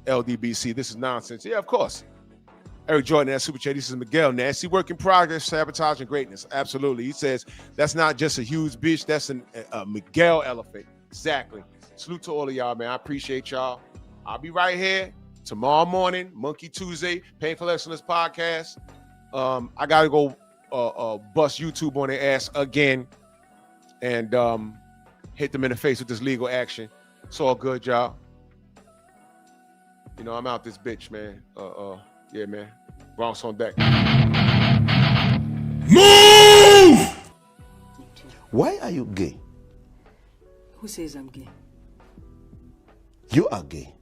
LDBC. This is nonsense. Yeah, of course. Eric Jordan, that super chat. He says, Miguel, nasty work in progress, sabotaging greatness. Absolutely. He says, that's not just a huge bitch. That's a Miguel elephant. Exactly. Salute to all of y'all, man. I appreciate y'all. I'll be right here tomorrow morning, Monkey Tuesday, Painful Excellence Podcast. I got to go bust YouTube on their ass again and hit them in the face with this legal action. It's all good, y'all. You know, I'm out this bitch, man. Yeah, man. Bronx on deck. Move! Why are you gay? Who says I'm gay? You are gay.